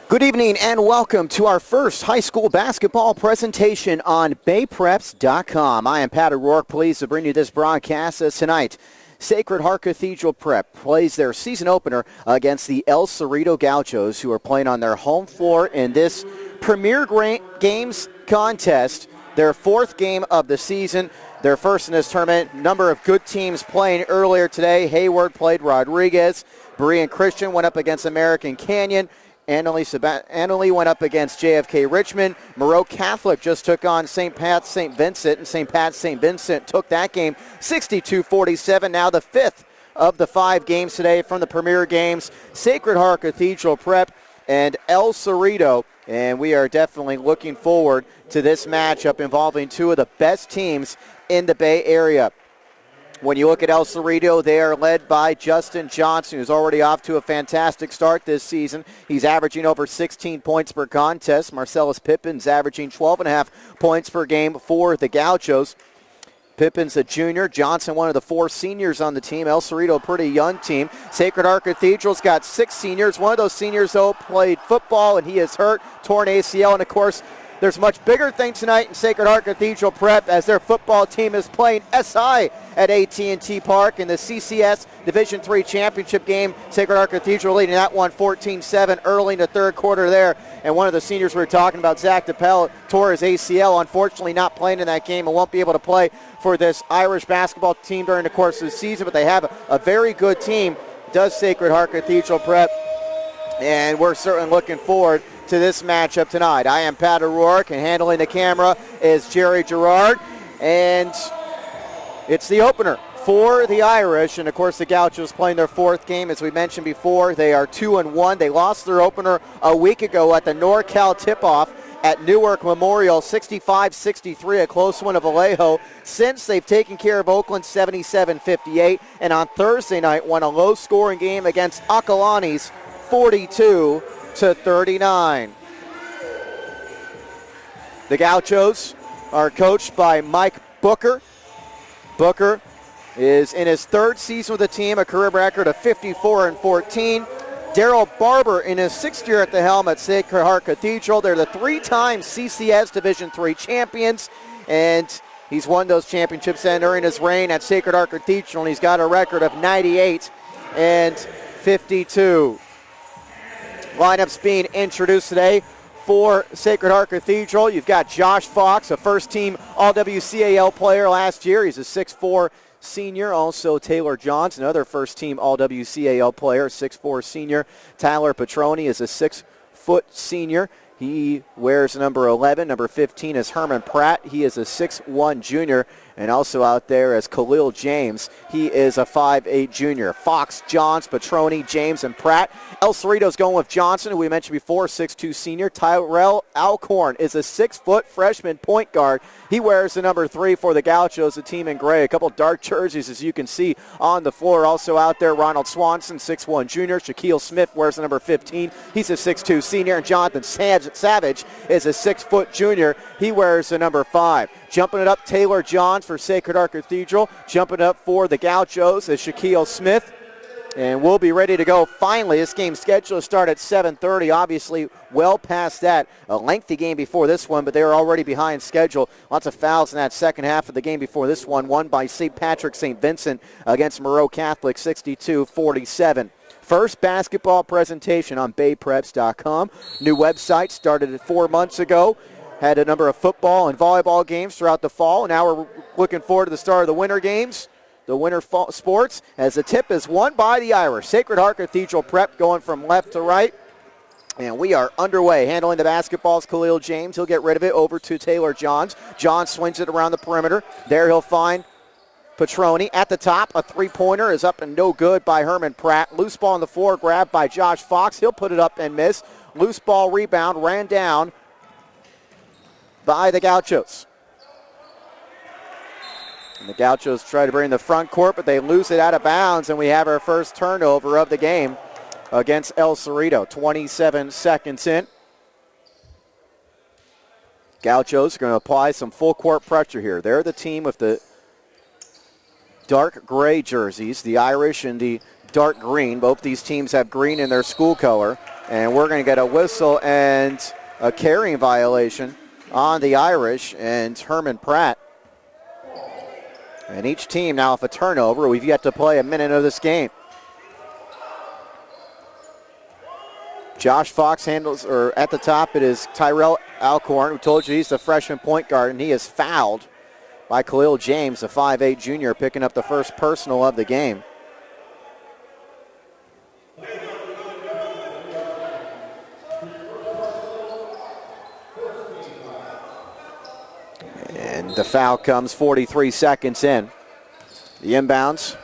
Good evening and welcome to our first high school basketball presentation on BayPreps.com. I am Pat O'Rourke, pleased to bring you this broadcast as tonight. Sacred Heart Cathedral Prep plays their season opener against the El Cerrito Gauchos, who are playing on their home floor in this Premier Games contest, their fourth game of the season, their first in this tournament. Number of good teams playing earlier today. Hayward played Rodriguez. Berean Christian went up against American Canyon. Annalee went up against JFK Richmond. Moreau Catholic just took on St. Pat's St. Vincent, and St. Pat's St. Vincent took that game 62-47. Now the fifth of the 5 games today from the Premier Games, Sacred Heart Cathedral Prep and El Cerrito. And we are definitely looking forward to this matchup involving two of the best teams in the Bay Area. When you look at El Cerrito, they are led by Justin Johnson, who's already off to a fantastic start this season. He's averaging over 16 points per contest. Marcellus Pippin's averaging 12.5 points per game for the Gauchos. Pippin's a junior. Johnson, one of the 4 seniors on the team. El Cerrito, a pretty young team. Sacred Heart Cathedral's got 6 seniors. One of those seniors, though, played football, and he is hurt, torn ACL, and, of course, there's a much bigger thing tonight in Sacred Heart Cathedral Prep as their football team is playing SI at AT&T Park in the CCS Division III Championship game. Sacred Heart Cathedral leading that one 14-7 early in the third quarter there. And one of the seniors we were talking about, Zach DePel, tore his ACL, unfortunately not playing in that game and won't be able to play for this Irish basketball team during the course of the season. But they have a very good team, does Sacred Heart Cathedral Prep. And we're certainly looking forward to this matchup tonight. I am Pat O'Rourke, and handling the camera is Jerry Gerard. And it's the opener for the Irish. And, of course, the Gauchos playing their 4th game. As we mentioned before, they are 2-1. They lost their opener a week ago at the NorCal tip-off at Newark Memorial, 65-63, a close one of Vallejo. Since, they've taken care of Oakland 77-58. And on Thursday night, won a low-scoring game against Acalanes 42-39. The Gauchos are coached by Mike Booker. Booker is in his 3rd season with the team, a career record of 54-14. Daryl Barber in his 6th year at the helm at Sacred Heart Cathedral. They're the 3-time CCS Division III champions, and he's won those championships during his reign at Sacred Heart Cathedral, and he's got a record of 98-52. Lineups being introduced today for Sacred Heart Cathedral. You've got Josh Fox, a first-team All-WCAL player last year. He's a 6'4" senior. Also Taylor Johns, another first-team All-WCAL player, 6'4" senior. Tyler Petroni is a 6-foot senior. He wears number 11. Number 15 is Herman Pratt. He is a 6'1" junior. And also out there is Khalil James. He is a 5'8" junior. Fox, Johns, Petroni, James, and Pratt. El Cerrito's going with Johnson, who we mentioned before, 6'2" senior. Tyrell Alcorn is a 6-foot freshman point guard. He wears the number 3 for the Gauchos, the team in gray. A couple dark jerseys, as you can see on the floor. Also out there, Ronald Swanson, 6'1" junior. Shaquille Smith wears the number 15. He's a 6'2" senior. And Jonathan Savage is a 6-foot junior. He wears the number 5. Jumping it up, Taylor Johns for Sacred Heart Cathedral. Jumping it up for the Gauchos is Shaquille Smith. And we'll be ready to go. Finally, this game scheduled to start at 7:30. Obviously, well past that. A lengthy game before this one, but they were already behind schedule. Lots of fouls in that second half of the game before this one. Won by St. Patrick St. Vincent against Moreau Catholic, 62-47. first basketball presentation on BayPreps.com. New website started 4 months ago. Had a number of football and volleyball games throughout the fall. Now we're looking forward to the start of the winter games, the winter sports, as the tip is won by the Irish. Sacred Heart Cathedral Prep going from left to right. And we are underway. Handling the basketball is Khalil James. He'll get rid of it over to Taylor Johns. Johns swings it around the perimeter. There he'll find Petroni at the top. A three-pointer is up and no good by Herman Pratt. Loose ball on the floor, grabbed by Josh Fox. He'll put it up and miss. Loose ball rebound, ran down by the Gauchos. And the Gauchos try to bring the front court, but they lose it out of bounds, and we have our first turnover of the game against El Cerrito. 27 seconds in. Gauchos are going to apply some full court pressure here. They're the team with the dark gray jerseys, the Irish and the dark green. Both these teams have green in their school color, and we're going to get a whistle and a carrying violation on the Irish and Herman Pratt. And each team now with a turnover. We've yet to play a minute of this game. Josh Fox handles, or at the top it is Tyrell Alcorn, who told you he's the freshman point guard, and he is fouled by Khalil James, a 5'8 junior, picking up the first personal of the game. And the foul comes 43 seconds in. The inbounds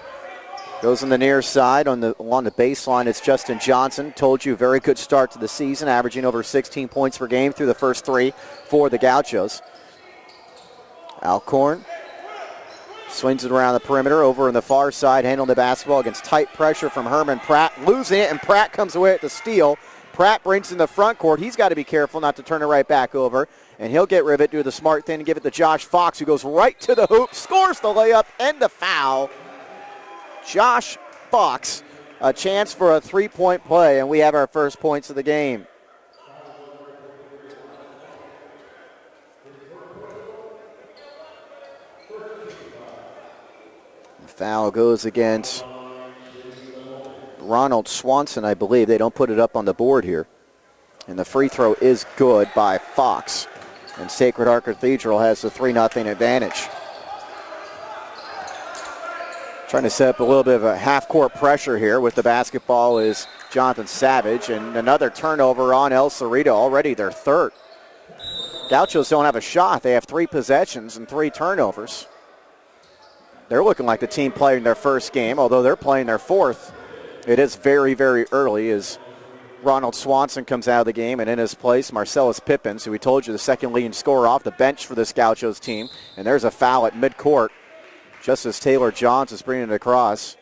goes on the near side along the baseline. It's Justin Johnson. Told you, very good start to the season, averaging over 16 points per game through the first three for the Gauchos. Alcorn swings it around the perimeter over on the far side, handling the basketball against tight pressure from Herman Pratt. Losing it, and Pratt comes away at the steal. Pratt brings in the front court. He's got to be careful not to turn it right back over. And he'll get rid of it, do the smart thing, and give it to Josh Fox, who goes right to the hoop, scores the layup and the foul. Josh Fox, a chance for a three-point play, and we have our first points of the game. The foul goes against Ronald Swanson, I believe. They don't put it up on the board here. And the free throw is good by Fox. And Sacred Heart Cathedral has the 3-0 advantage. Trying to set up a little bit of a half-court pressure here with the basketball is Jonathan Savage. And another turnover on El Cerrito, already their third. Gauchos don't have a shot. They have 3 possessions and 3 turnovers. They're looking like the team playing their first game, although they're playing their fourth. It is very, very early as Ronald Swanson comes out of the game, and in his place, Marcellus Pippins, who we told you the second leading scorer off the bench for this Gauchos team. And there's a foul at midcourt, just as Taylor Johns is bringing it across.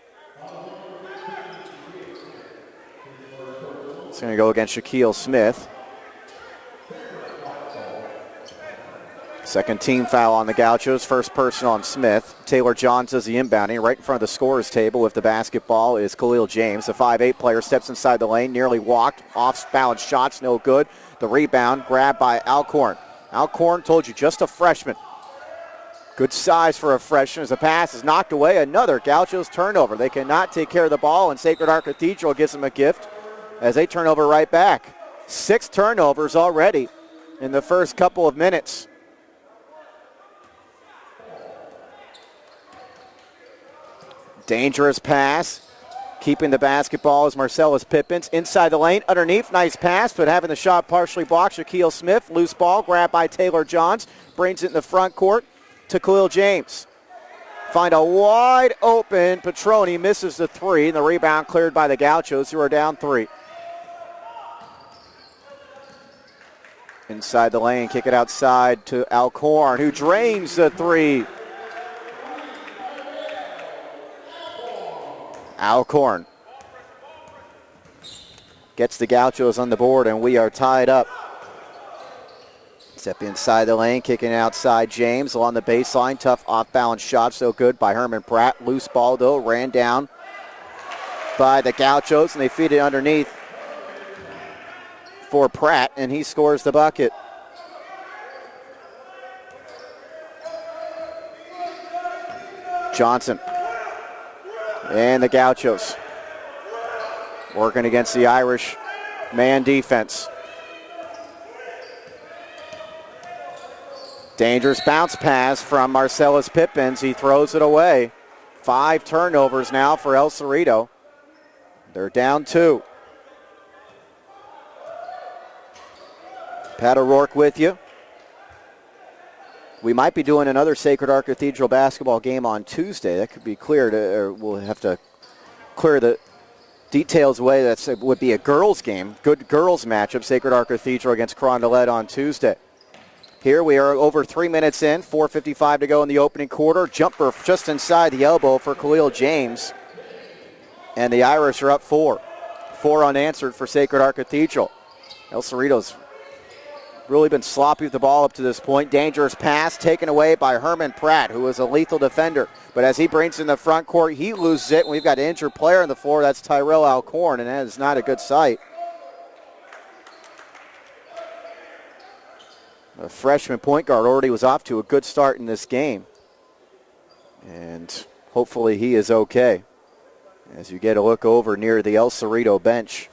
It's going to go against Shaquille Smith. Second team foul on the Gauchos, first person on Smith. Taylor Johns does the inbounding. Right in front of the scorer's table with the basketball is Khalil James. The 5'8 player steps inside the lane, nearly walked. Off-balance shots, no good. The rebound grabbed by Alcorn. Alcorn, told you, just a freshman. Good size for a freshman as the pass is knocked away. Another Gauchos turnover. They cannot take care of the ball, and Sacred Heart Cathedral gives them a gift as they turn over right back. 6 turnovers already in the first couple of minutes. Dangerous pass. Keeping the basketball is Marcellus Pippins. Inside the lane, underneath, nice pass, but having the shot partially blocked, Shaquille Smith. Loose ball, grabbed by Taylor Johns. Brings it in the front court to Khalil James. Find a wide open Petroni, misses the 3, and the rebound cleared by the Gauchos, who are down 3. Inside the lane, kick it outside to Alcorn, who drains the 3. Alcorn gets the Gauchos on the board, and we are tied up. Step inside the lane, kicking outside James along the baseline. Tough off-balance shot, so good by Herman Pratt. Loose ball, though, ran down by the Gauchos, and they feed it underneath for Pratt, and he scores the bucket. Johnson. And the Gauchos working against the Irish man defense. Dangerous bounce pass from Marcellus Pippins. He throws it away. 5 turnovers now for El Cerrito. They're down 2. Pat O'Rourke with you. We might be doing another Sacred Heart Cathedral basketball game on Tuesday. That could be cleared, or we'll have to clear the details away. That would be a girls' game, good girls' matchup, Sacred Heart Cathedral against Carondelet on Tuesday. Here we are over 3 minutes in, 4:55 to go in the opening quarter. Jumper just inside the elbow for Khalil James. And the Irish are up 4. 4 unanswered for Sacred Heart Cathedral. El Cerrito's really been sloppy with the ball up to this point. Dangerous pass taken away by Herman Pratt, who is a lethal defender. But as he brings in the front court, he loses it. And we've got an injured player on the floor. That's Tyrell Alcorn, and that is not a good sight. A freshman point guard already was off to a good start in this game. And hopefully he is okay as you get a look over near the El Cerrito bench.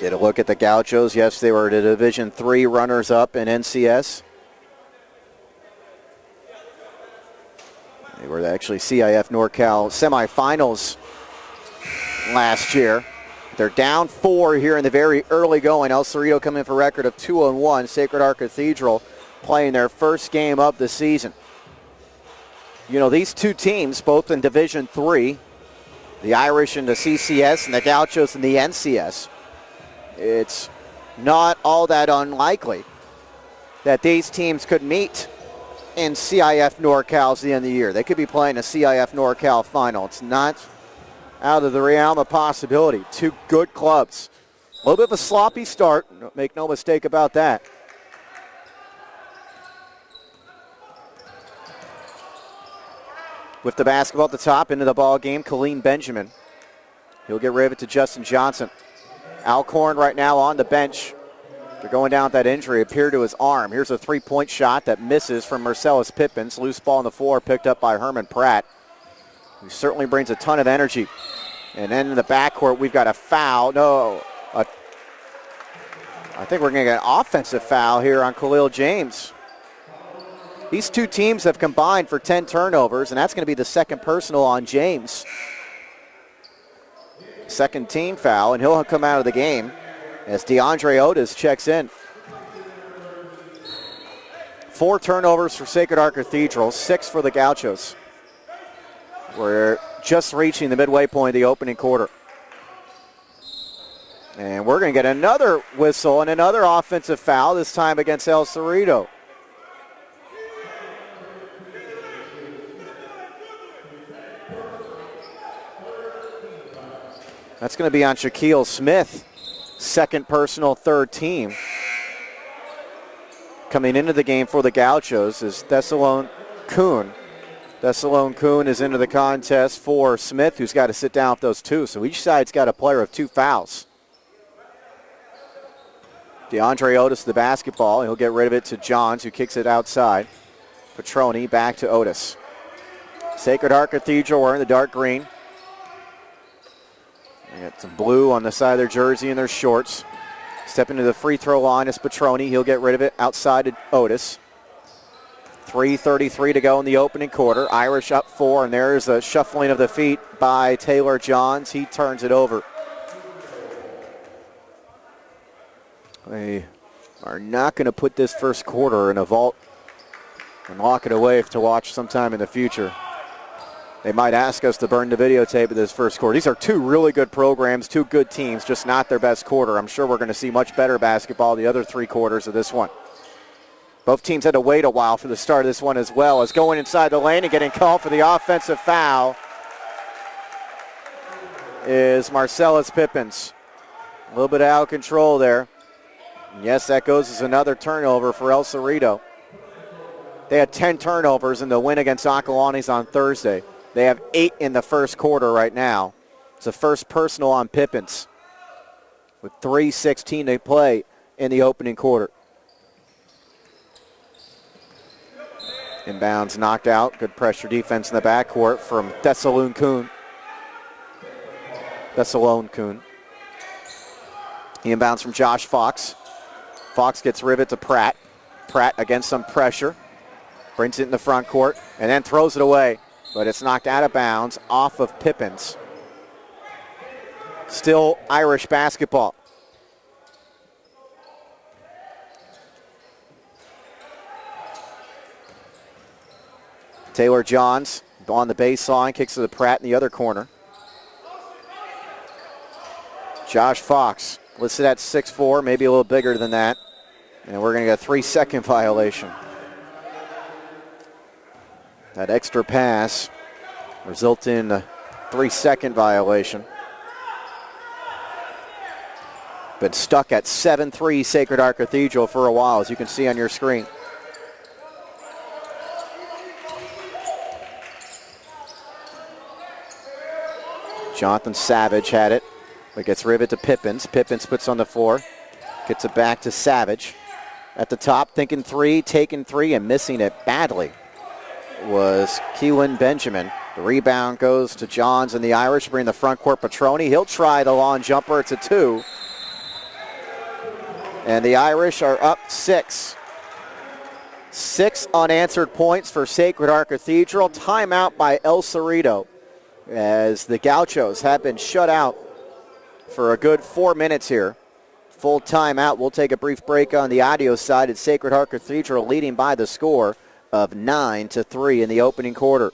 Get a look at the Gauchos. Yes, they were the Division III runners-up in NCS. They were actually CIF NorCal semifinals last year. They're down 4 here in the very early going. El Cerrito coming in for a record of 2-1. Sacred Heart Cathedral playing their first game of the season. You know, these two teams, both in Division III, the Irish in the CCS and the Gauchos in the NCS, it's not all that unlikely that these teams could meet in CIF NorCal at the end of the year. They could be playing a CIF NorCal final. It's not out of the realm of possibility. Two good clubs. A little bit of a sloppy start. Make no mistake about that. With the basketball at the top, into the ball game, Colleen Benjamin. He'll get rid of it to Justin Johnson. Alcorn right now on the bench. They're going down with that injury, appeared to his arm. Here's a three-point shot that misses from Marcellus Pippins. Loose ball on the floor picked up by Herman Pratt, who certainly brings a ton of energy. And then in the backcourt, we've got a foul. I think we're going to get an offensive foul here on Khalil James. These two teams have combined for 10 turnovers, and that's going to be the second personal on James. Second team foul, and he'll come out of the game as DeAndre Otis checks in. 4 turnovers for Sacred Heart Cathedral, 6 for the Gauchos. We're just reaching the midway point of the opening quarter. And we're going to get another whistle and another offensive foul, this time against El Cerrito. That's going to be on Shaquille Smith. Second personal, third team. Coming into the game for the Gauchos is Thessalone Kuhn. Thessalone Kuhn is into the contest for Smith, who's got to sit down with those 2. So each side's got a player of 2 fouls. DeAndre Otis the basketball. He'll get rid of it to Johns, who kicks it outside. Petroni back to Otis. Sacred Heart Cathedral wearing the dark green. They got some blue on the side of their jersey and their shorts. Step into the free throw line is Petroni. He'll get rid of it outside to Otis. 3:33 to go in the opening quarter. Irish up 4, and there's a shuffling of the feet by Taylor Johns. He turns it over. They are not going to put this first quarter in a vault and lock it away to watch sometime in the future. They might ask us to burn the videotape of this first quarter. These are 2 really good programs, 2 good teams, just not their best quarter. I'm sure we're going to see much better basketball the other 3 quarters of this one. Both teams had to wait a while for the start of this one as well, as going inside the lane and getting called for the offensive foul is Marcellus Pippins. A little bit out of control there. And yes, that goes as another turnover for El Cerrito. They had 10 turnovers in the win against Acalanes on Thursday. They have 8 in the first quarter right now. It's the first personal on Pippins with 3:16 to play in the opening quarter. Inbounds knocked out. Good pressure defense in the backcourt from Thessalon Kuhn. He inbounds from Josh Fox. Fox gets rivet to Pratt. Pratt against some pressure. Brings it in the front court and then throws it away. But it's knocked out of bounds off of Pippins. Still Irish basketball. Taylor Johns on the baseline, kicks to the Pratt in the other corner. Josh Fox, listed at 6'4", maybe a little bigger than that. And we're going to get a 3-second violation. That extra pass resulted in a 3-second violation. Been stuck at 7-3 Sacred Heart Cathedral for a while, as you can see on your screen. Jonathan Savage had it, but gets rivet to Pippins. Pippins puts on the floor, gets it back to Savage. At the top, thinking three, taking three, and missing it badly was Keelan Benjamin. The rebound goes to Johns and the Irish, bring the front court Petroni. He'll try the long jumper. It's a 2. And the Irish are up 6. 6 unanswered points for Sacred Heart Cathedral. Timeout by El Cerrito, as the Gauchos have been shut out for a good 4 minutes here. Full timeout. We'll take a brief break on the audio side. It's Sacred Heart Cathedral leading by the score of 9-3 in the opening quarter.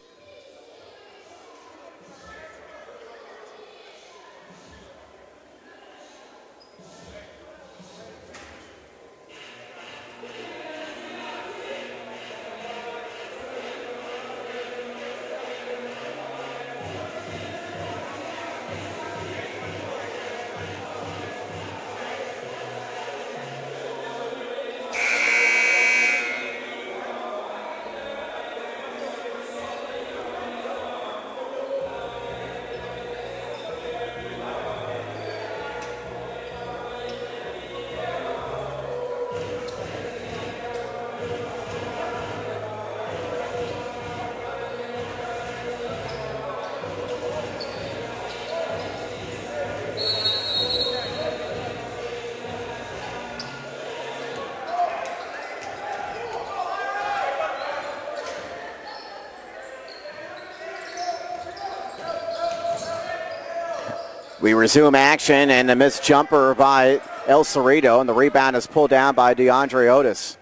We resume action, and a missed jumper by El Cerrito, and the rebound is pulled down by DeAndre Otis.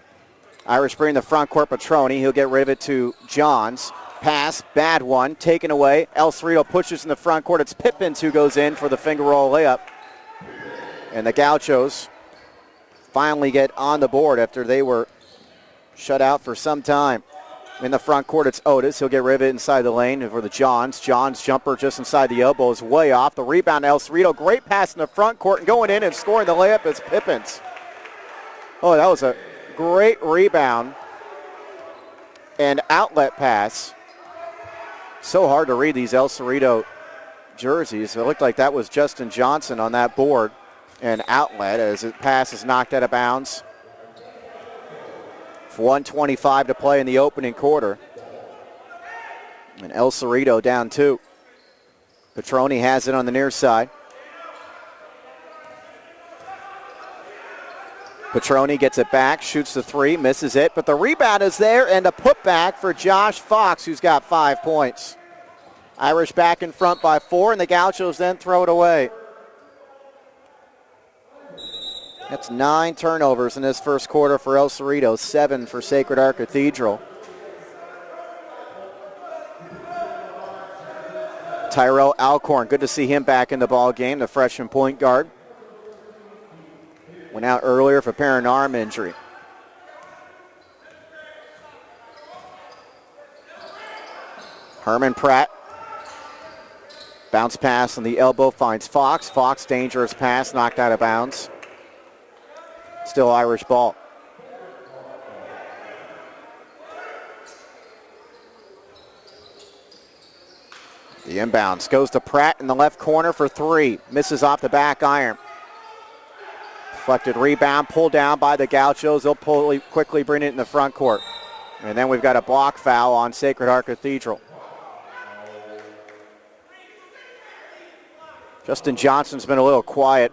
Irish bring the front court Petroni. He'll get rivet to Johns. Pass, bad one, taken away. El Cerrito pushes in the front court. It's Pippins who goes in for the finger roll layup. And the Gauchos finally get on the board after they were shut out for some time. In the front court, it's Otis. He'll get rivet inside the lane for the Johns. Johns jumper just inside the elbow is way off. The rebound, El Cerrito. Great pass in the front court, and going in and scoring the layup is Pippins. Oh, that was a great rebound and outlet pass. So hard to read these El Cerrito jerseys. It looked like that was Justin Johnson on that board. And outlet as the pass is knocked out of bounds. 1:25 to play in the opening quarter. And El Cerrito down 2. Petroni has it on the near side. Petroni gets it back, shoots the 3, misses it, but the rebound is there, and a putback for Josh Fox, who's got 5 points. Irish back in front by 4, and the Gauchos then throw it away. That's 9 turnovers in this first quarter for El Cerrito, 7 for Sacred Heart Cathedral. Tyrell Alcorn, good to see him back in the ball game, the freshman point guard. Went out earlier for apparent arm injury. Herman Pratt. Bounce pass on the elbow, finds Fox. Fox, dangerous pass, knocked out of bounds. Still Irish ball. The inbounds goes to Pratt in the left corner for 3. Misses off the back iron. Deflected rebound, pulled down by the Gauchos. They'll quickly bring it in the front court. And then we've got a block foul on Sacred Heart Cathedral. Justin Johnson's been a little quiet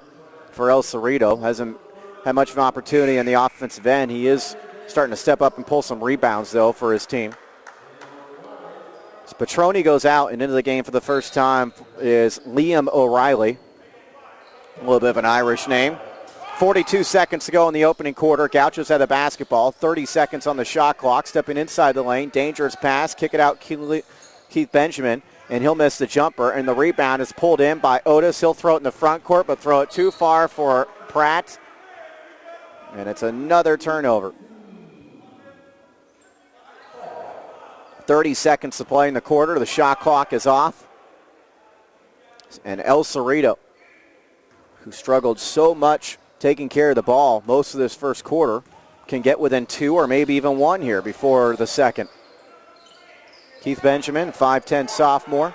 for El Cerrito. Hasn't had much of an opportunity in the offensive end. He is starting to step up and pull some rebounds, though, for his team. As Petroni goes out and into the game for the first time is Liam O'Reilly. A little bit of an Irish name. 42 seconds to go in the opening quarter. Gauchos had the basketball. 30 seconds on the shot clock. Stepping inside the lane. Dangerous pass. Kick it out Keith Benjamin. And he'll miss the jumper. And the rebound is pulled in by Otis. He'll throw it in the front court, but throw it too far for Pratt. And it's another turnover. 30 seconds to play in the quarter. The shot clock is off. And El Cerrito, who struggled so much taking care of the ball most of this first quarter, can get within 2 or maybe even 1 here before the second. Keith Benjamin, 5'10 sophomore.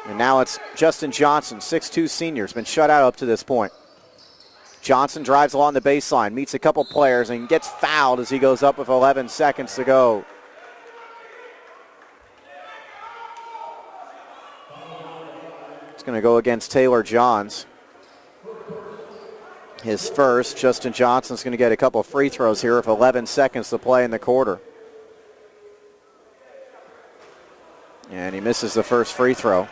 And now it's Justin Johnson, 6'2 senior, has been shut out up to this point. Johnson drives along the baseline, meets a couple players, and gets fouled as he goes up with 11 seconds to go. It's going to go against Taylor Johns. His first. Justin Johnson's going to get a couple free throws here with 11 seconds to play in the quarter. And he misses the first free throw.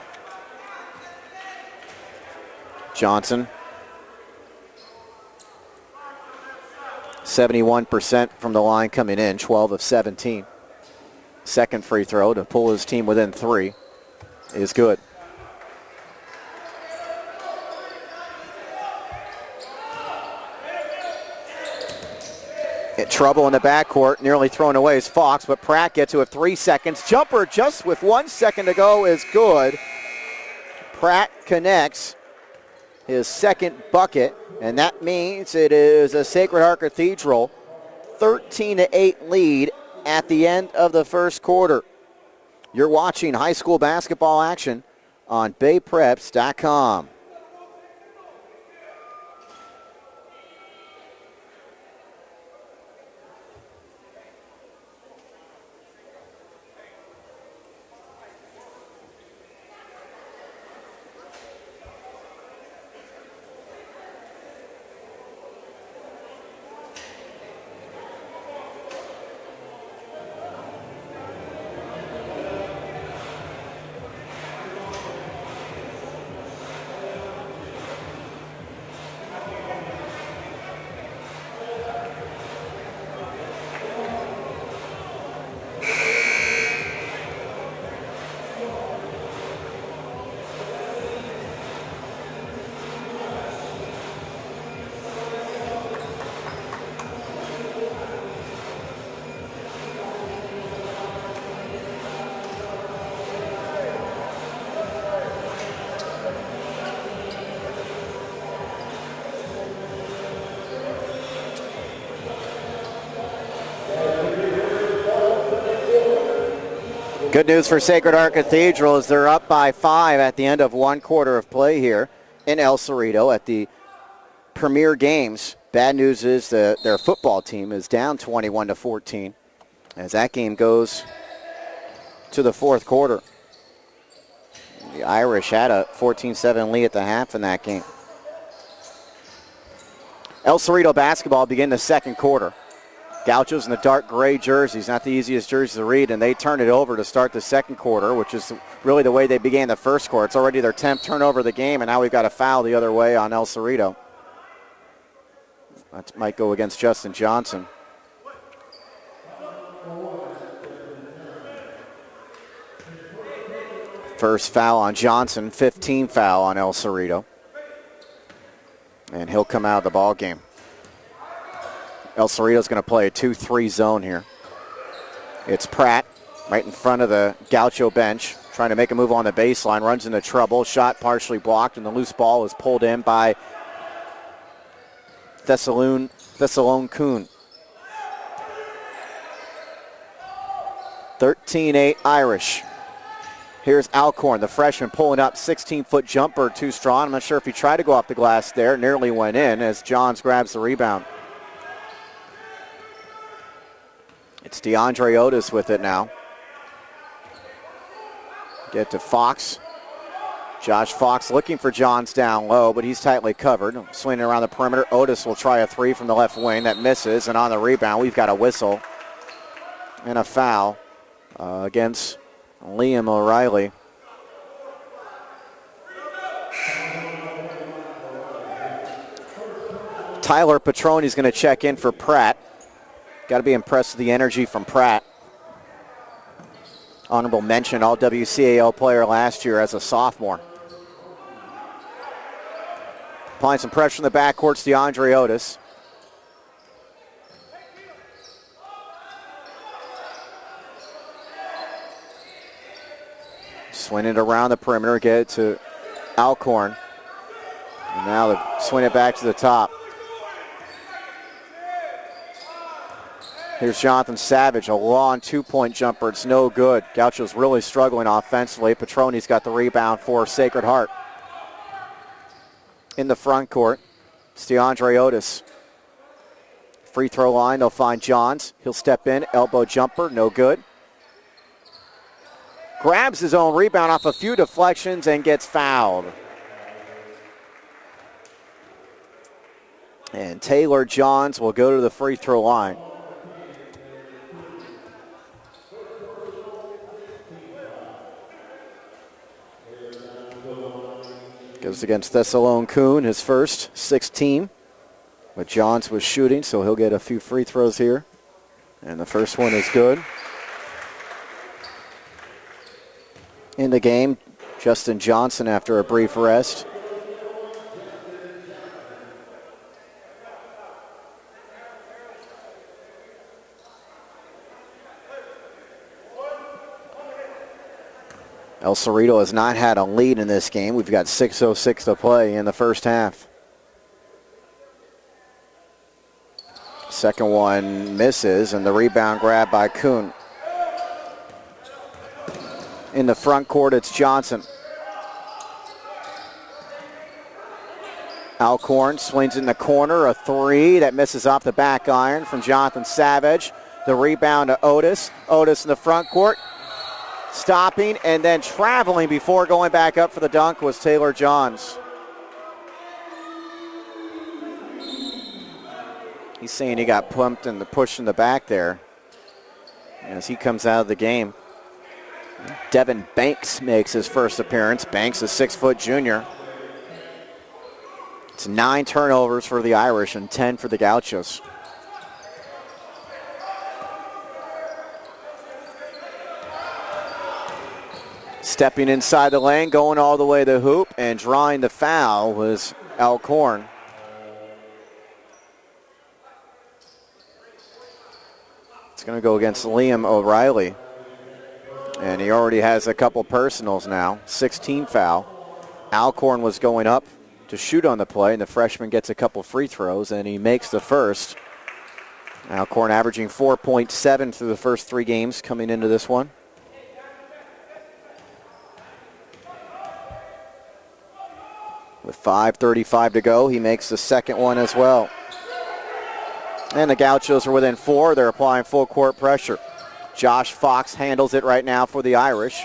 Johnson, 71% from the line coming in, 12 of 17. Second free throw to pull his team within 3 is good. Trouble in the backcourt, nearly thrown away is Fox, but Pratt gets to it 3 seconds. Jumper just with 1 second to go is good. Pratt connects his second bucket, and that means it is a Sacred Heart Cathedral 13-8 lead at the end of the first quarter. You're watching high school basketball action on BayPreps.com. Good news for Sacred Heart Cathedral is they're up by 5 at the end of 1 quarter of play here in El Cerrito at the Premier Games. Bad news is that their football team is down 21-14 as that game goes to the fourth quarter. The Irish had a 14-7 lead at the half in that game. El Cerrito basketball begin the second quarter. Gauchos in the dark gray jerseys, not the easiest jerseys to read, and they turn it over to start the second quarter, which is really the way they began the first quarter. It's already their 10th turnover of the game, and now we've got a foul the other way on El Cerrito. That might go against Justin Johnson. First foul on Johnson, 15 foul on El Cerrito. And he'll come out of the ball game. El Cerrito's going to play a 2-3 zone here. It's Pratt right in front of the Gaucho bench, trying to make a move on the baseline, runs into trouble, shot partially blocked, and the loose ball is pulled in by Thessalone Kuhn. 13-8 Irish. Here's Alcorn, the freshman, pulling up, 16-foot jumper, too strong. I'm not sure if he tried to go off the glass there, nearly went in as Johns grabs the rebound. It's DeAndre Otis with it now. Get to Fox. Josh Fox looking for Johns down low, but he's tightly covered. Swinging around the perimeter. Otis will try a three from the left wing. That misses, and on the rebound, we've got a whistle and a foul against Liam O'Reilly. Tyler Petroni's going to check in for Pratt. Got to be impressed with the energy from Pratt. Honorable mention, all WCAL player last year as a sophomore. Applying some pressure in the backcourt's DeAndre Otis. Swing it around the perimeter, get it to Alcorn. And now they swing it back to the top. Here's Jonathan Savage, a long two-point jumper. It's no good. Gaucho's really struggling offensively. Petroni's got the rebound for Sacred Heart. In the front court, it's DeAndre Otis. Free throw line, they'll find Johns. He'll step in, elbow jumper, no good. Grabs his own rebound off a few deflections and gets fouled. And Taylor Johns will go to the free throw line. Goes against Thessalone Kuhn, his first 16. But Johns was shooting, so he'll get a few free throws here. And the first one is good. In the game, Justin Johnson after a brief rest. El Cerrito has not had a lead in this game. We've got 6:06 to play in the first half. Second one misses, and the rebound grab by Kuhn. In the front court, it's Johnson. Alcorn swings in the corner, a three that misses off the back iron from Jonathan Savage. The rebound to Otis. Otis in the front court. Stopping and then traveling before going back up for the dunk was Taylor Johns. He's saying he got pumped and pushed in the back there as he comes out of the game. Devin Banks makes his first appearance. Banks, a 6-foot junior. It's 9 turnovers for the Irish and 10 for the Gauchos. Stepping inside the lane, going all the way to the hoop, and drawing the foul was Alcorn. It's going to go against Liam O'Reilly. And he already has a couple personals now. 16 foul. Alcorn was going up to shoot on the play, and the freshman gets a couple free throws, and he makes the first. Alcorn averaging 4.7 through the first 3 games coming into this one. With 5:35 to go, he makes the second one as well. And the Gauchos are within 4. They're applying full court pressure. Josh Fox handles it right now for the Irish.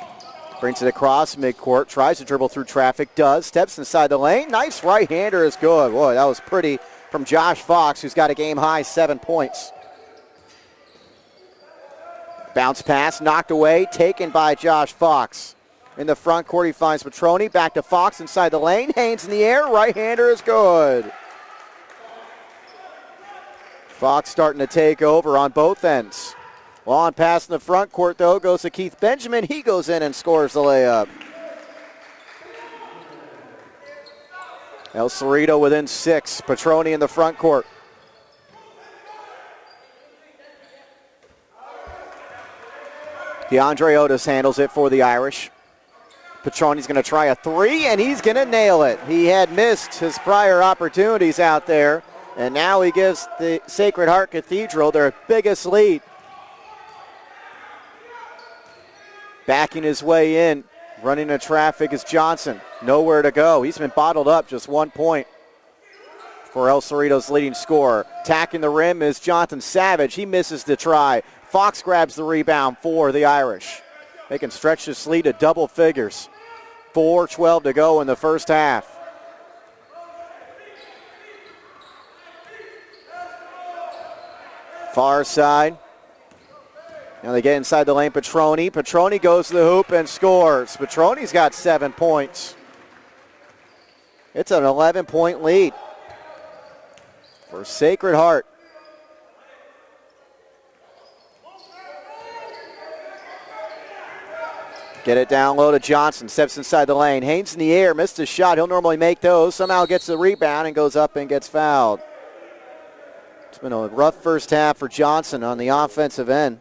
Brings it across midcourt, tries to dribble through traffic, does, steps inside the lane. Nice right-hander is good. Boy, that was pretty from Josh Fox, who's got a game-high 7 points. Bounce pass, knocked away, taken by Josh Fox. In the front court, he finds Petroni. Back to Fox inside the lane. Haynes in the air. Right-hander is good. Fox starting to take over on both ends. Long pass in the front court, though, goes to Keith Benjamin. He goes in and scores the layup. El Cerrito within 6. Petroni in the front court. DeAndre Otis handles it for the Irish. Petroni's going to try a 3, and he's going to nail it. He had missed his prior opportunities out there, and now he gives the Sacred Heart Cathedral their biggest lead. Backing his way in, running into traffic is Johnson. Nowhere to go. He's been bottled up, just 1 point for El Cerrito's leading scorer. Attacking the rim is Jonathan Savage. He misses the try. Fox grabs the rebound for the Irish. They can stretch this lead to double figures. 4:12 to go in the first half. Far side. Now they get inside the lane. Petroni. Petroni goes to the hoop and scores. Petroni's got 7 points. It's an 11-point lead for Sacred Heart. Get it down low to Johnson. Steps inside the lane. Haynes in the air. Missed his shot. He'll normally make those. Somehow gets the rebound and goes up and gets fouled. It's been a rough first half for Johnson on the offensive end.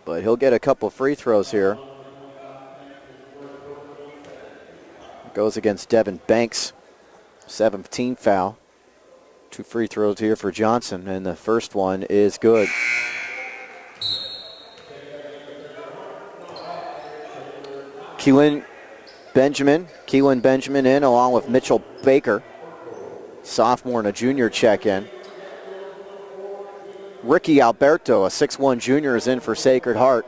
But he'll get a couple free throws here. Goes against Devin Banks. 17th foul. 2 free throws here for Johnson, and the first one is good. Keelan Benjamin in along with Mitchell Baker. Sophomore and a junior check in. Ricky Alberto, a 6'1 junior, is in for Sacred Heart.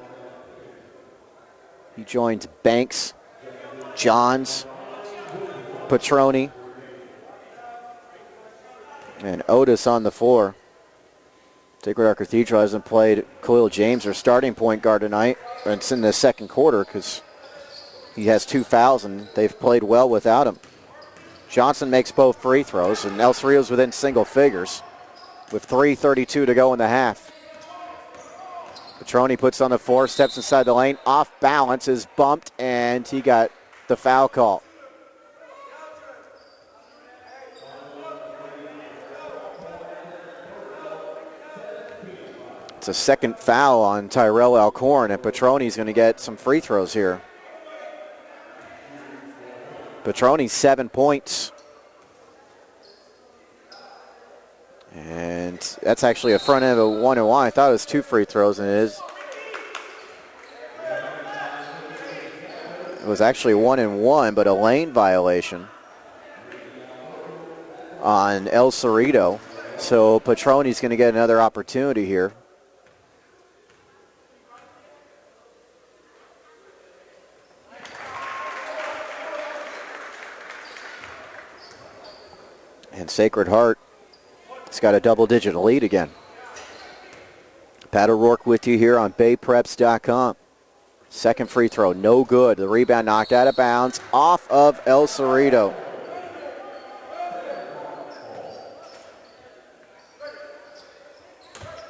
He joins Banks, Johns, Petroni, and Otis on the floor. Sacred Heart Cathedral hasn't played Khalil James, their starting point guard, tonight. It's in the second quarter because he has 2 fouls, and they've played well without him. Johnson makes both free throws, and El Cerrito's within single figures with 3:32 to go in the half. Petroni puts on the floor, steps inside the lane, off balance, is bumped, and he got the foul call. It's a second foul on Tyrell Alcorn, and Petroni's going to get some free throws here. Petroni, 7 points. And that's actually a front end of a 1-and-1. I thought it was 2 free throws, and it is. It was actually 1-and-1, but a lane violation on El Cerrito. So Petroni's going to get another opportunity here. And Sacred Heart has got a double-digit lead again. Pat O'Rourke with you here on BayPreps.com. Second free throw, no good. The rebound knocked out of bounds off of El Cerrito.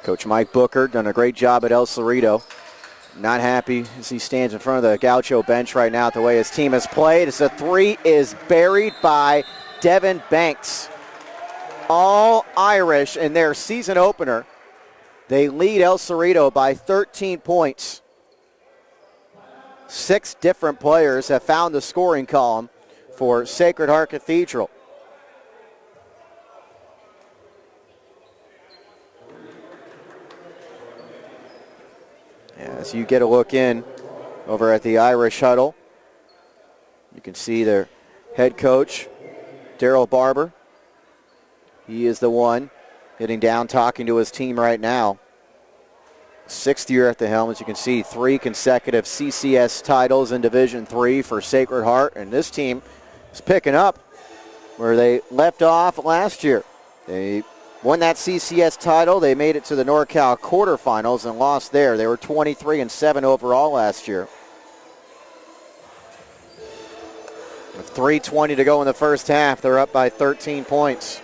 Coach Mike Booker done a great job at El Cerrito. Not happy as he stands in front of the Gaucho bench right now at the way his team has played. As the three is buried by Devin Banks. All Irish in their season opener. They lead El Cerrito by 13 points. 6 different players have found the scoring column for Sacred Heart Cathedral. As you get a look in over at the Irish huddle, you can see their head coach, Daryl Barber. He is the one getting down, talking to his team right now. 6th year at the helm. As you can see, 3 consecutive CCS titles in Division III for Sacred Heart. And this team is picking up where they left off last year. They won that CCS title. They made it to the NorCal quarterfinals and lost there. They were 23-7 overall last year. With 3:20 to go in the first half, they're up by 13 points.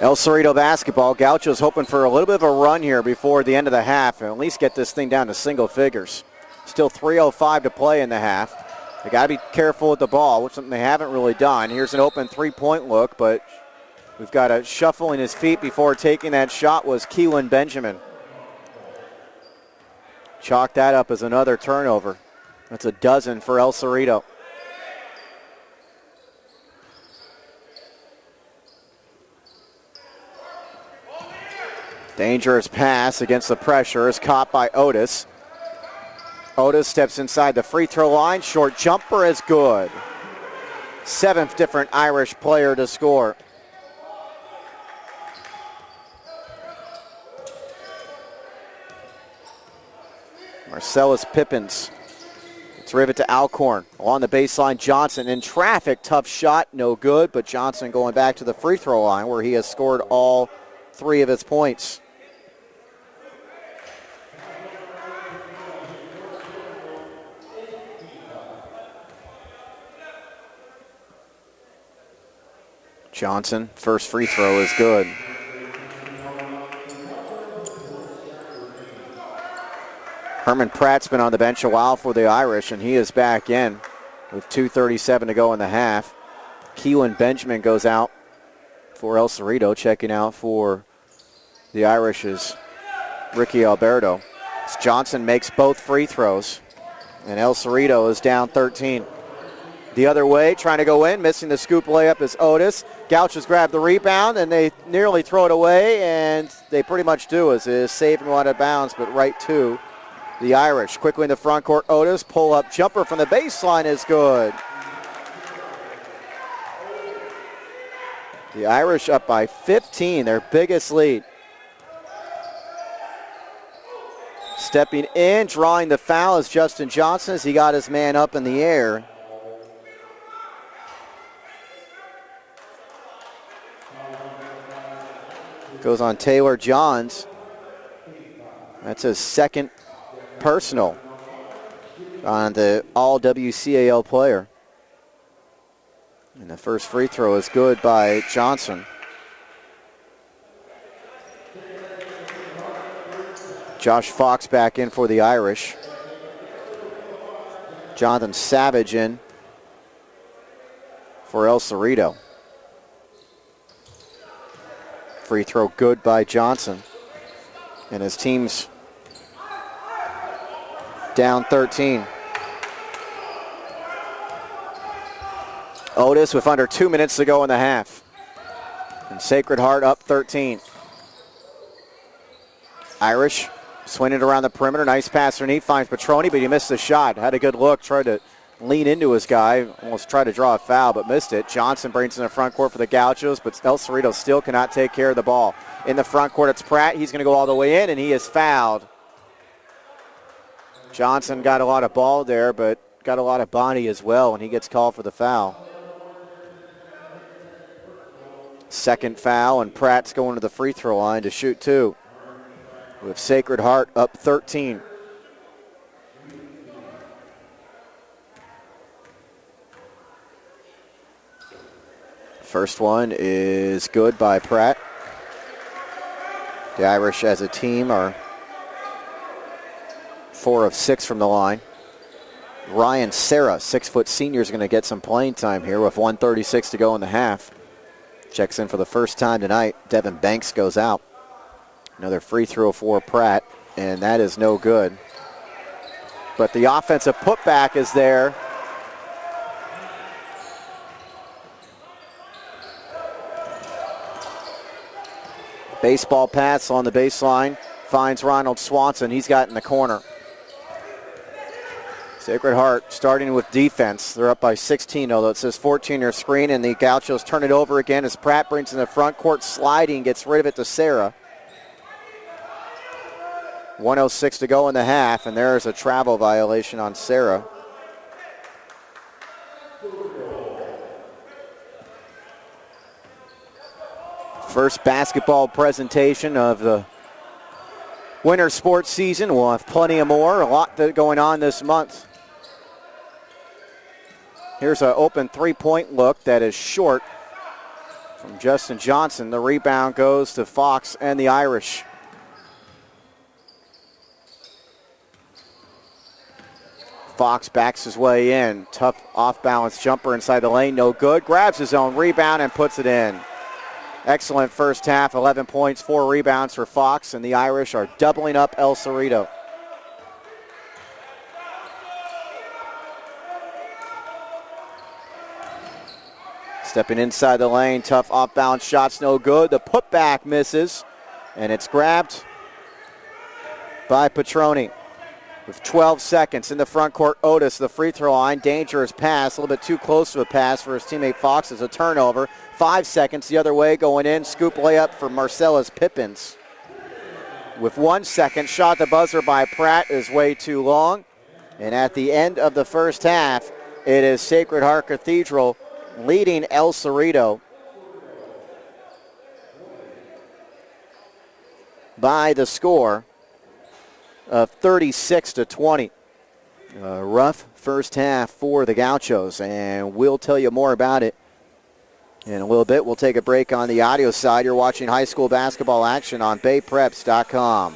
El Cerrito basketball. Gaucho's hoping for a little bit of a run here before the end of the half and at least get this thing down to single figures. Still 3:05 to play in the half. They got to be careful with the ball, which is something they haven't really done. Here's an open three-point look, but We've got a shuffling his feet before taking that shot was Keelan Benjamin. Chalk that up as another turnover. That's a dozen for El Cerrito. Dangerous pass against the pressure is caught by Otis. Otis steps inside the free throw line. Short jumper is good. 7th different Irish player to score. Marcellus Pippins. It's rivet to Alcorn. Along the baseline, Johnson in traffic. Tough shot, no good, but Johnson going back to the free throw line where he has scored all 3 of his points. Johnson, first free throw is good. Herman Pratt's been on the bench a while for the Irish, and he is back in with 2:37 to go in the half. Keelan Benjamin goes out for El Cerrito. Checking out for the Irish is Ricky Alberto. Johnson makes both free throws, and El Cerrito is down 13. The other way, trying to go in, missing the scoop layup is Otis. Gauchos grab the rebound, and they nearly throw it away, and they pretty much do as it is saved and out of bounds, but right to the Irish. Quickly in the front court, Otis, pull-up jumper from the baseline is good. The Irish up by 15, their biggest lead. Stepping in, drawing the foul is Justin Johnson as he got his man up in the air. Goes on Taylor Johns. That's his second personal on the all-WCAL player. And the first free throw is good by Johnson. Josh Fox back in for the Irish. Jonathan Savage in for El Cerrito. Free throw good by Johnson. And his team's down 13. Otis with under 2 minutes to go in the half. And Sacred Heart up 13. Irish swinging around the perimeter. Nice pass underneath. Finds Petroni, but he missed the shot. Had a good look. Tried to lean into his guy. Almost tried to draw a foul, but missed it. Johnson brings in the front court for the Gauchos, but El Cerrito still cannot take care of the ball. In the front court, it's Pratt. He's going to go all the way in, and he is fouled. Johnson got a lot of ball there, but got a lot of body as well, and he gets called for the foul. Second foul, and Pratt's going to the free throw line to shoot 2. With Sacred Heart up 13. First one is good by Pratt. The Irish as a team are 4 of 6 from the line. Ryan Serra, 6-foot senior, is going to get some playing time here with 1:36 to go in the half. Checks in for the first time tonight. Devin Banks goes out. Another free throw for Pratt, and that is no good. But the offensive putback is there. Baseball pass on the baseline. Finds Ronald Swanson. He's got in the corner. Sacred Heart starting with defense. They're up by 16, although it says 14-year screen, and the Gauchos turn it over again as Pratt brings in the front court, sliding, gets rid of it to Serra. 1:06 to go in the half, and there's a travel violation on Serra. First basketball presentation of the winter sports season. We'll have plenty of more, a lot going on this month. Here's an open three-point look that is short from Justin Johnson. The rebound goes to Fox and the Irish. Fox backs his way in. Tough off-balance jumper inside the lane, no good. Grabs his own rebound and puts it in. Excellent first half, 11 points, 4 rebounds for Fox, and the Irish are doubling up El Cerrito. Stepping inside the lane, tough off-balance shots, no good. The putback misses, and it's grabbed by Petroni. With 12 seconds in the front court, Otis, the free throw line, dangerous pass, a little bit too close to a pass for his teammate Fox as a turnover. 5 seconds the other way going in, scoop layup for Marcellus Pippins. With 1 second, shot the buzzer by Pratt is way too long. And at the end of the first half, it is Sacred Heart Cathedral leading El Cerrito by the score of 36-20. A rough first half for the Gauchos, and we'll tell you more about it in a little bit. We'll take a break on the audio side. You're watching high school basketball action on BayPreps.com.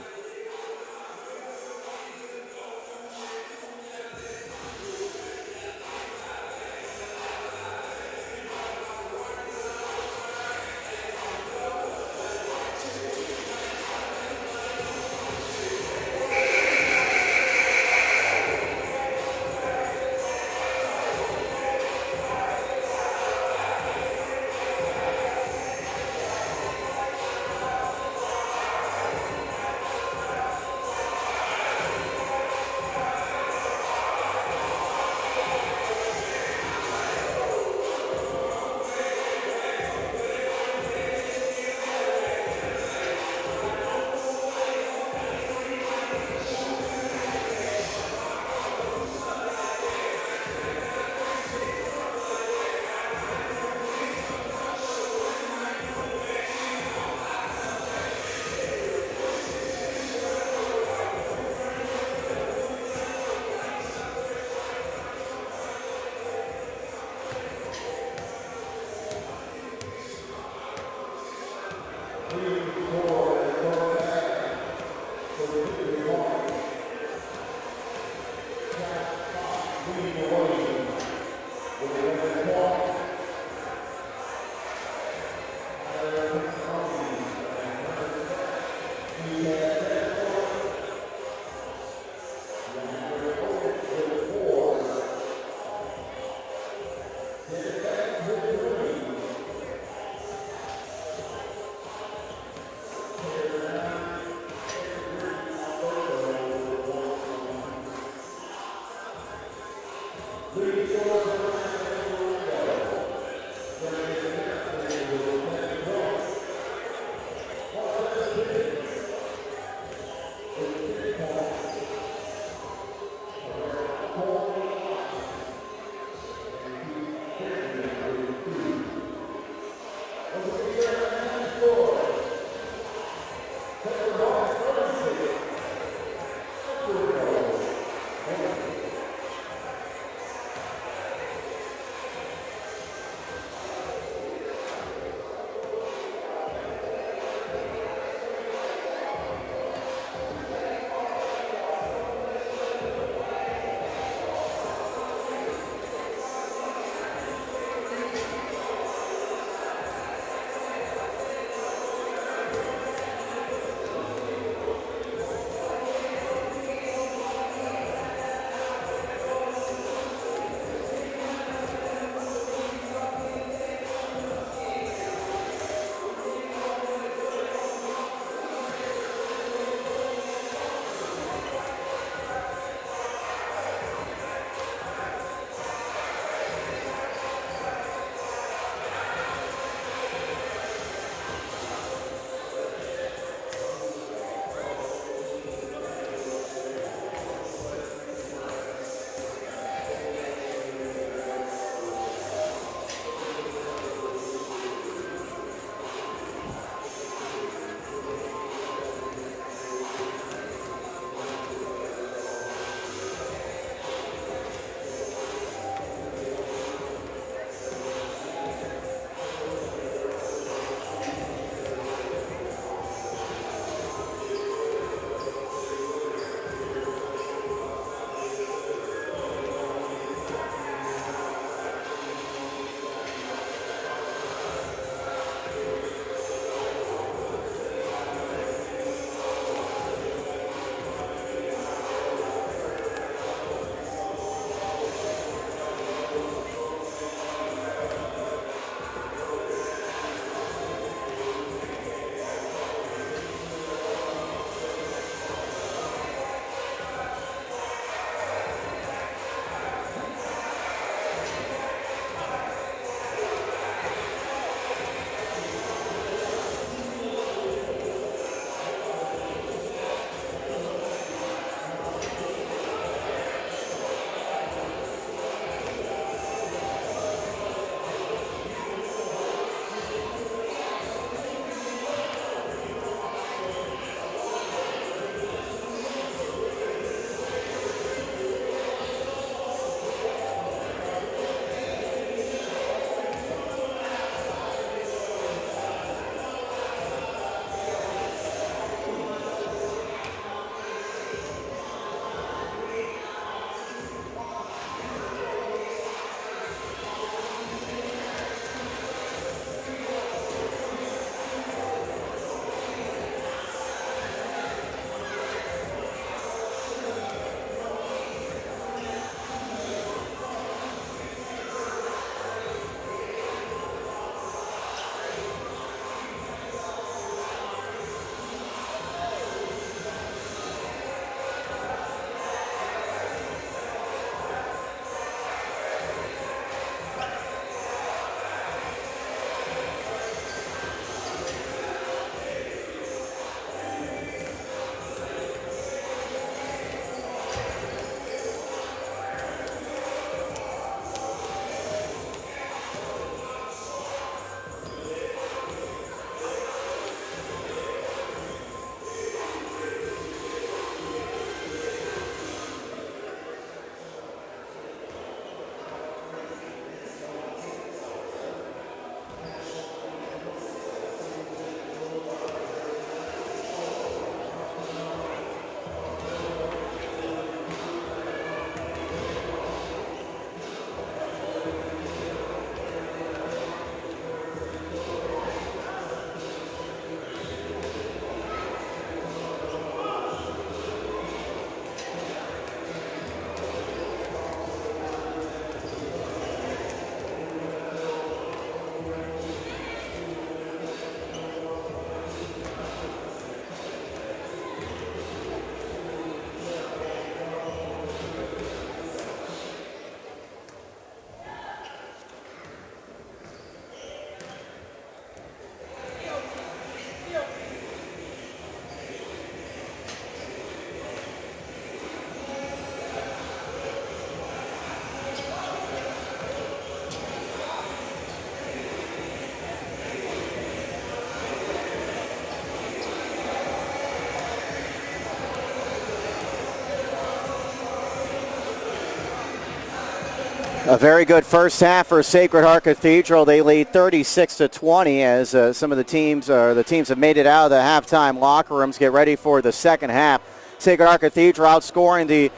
A very good first half for Sacred Heart Cathedral. They lead 36-20 as some of the teams have made it out of the halftime locker rooms, get ready for the second half. Sacred Heart Cathedral outscoring the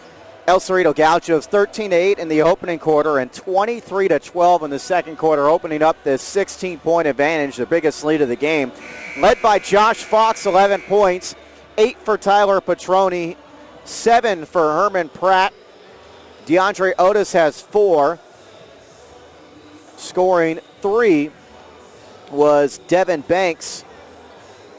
El Cerrito Gauchos 13-8 in the opening quarter and 23-12 in the second quarter, opening up this 16-point advantage, the biggest lead of the game. Led by Josh Fox, 11 points, 8 for Tyler Petroni, 7 for Herman Pratt. DeAndre Otis has 4. Scoring 3 was Devin Banks,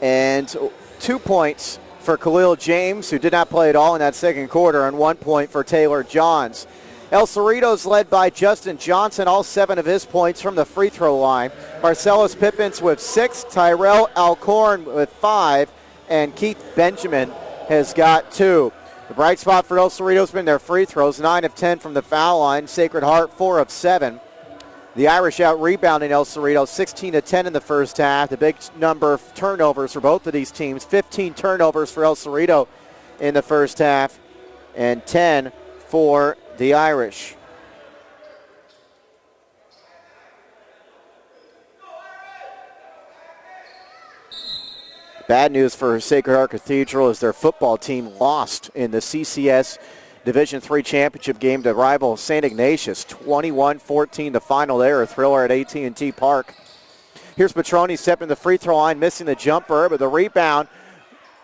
and 2 points for Khalil James, who did not play at all in that second quarter, and 1 point for Taylor Johns. El Cerrito's led by Justin Johnson, all 7 of his points from the free throw line. Marcellus Pippins with 6, Tyrell Alcorn with 5, and Keith Benjamin has got 2. The bright spot for El Cerrito has been their free throws, 9 of 10 from the foul line. Sacred Heart, 4 of 7. The Irish out-rebounding El Cerrito, 16 of 10 in the first half. The big number of turnovers for both of these teams, 15 turnovers for El Cerrito in the first half, and 10 for the Irish. Bad news for Sacred Heart Cathedral is their football team lost in the CCS Division III championship game to rival St. Ignatius. 21-14 the final there, a thriller at AT&T Park. Here's Petroni stepping the free throw line, missing the jumper, but the rebound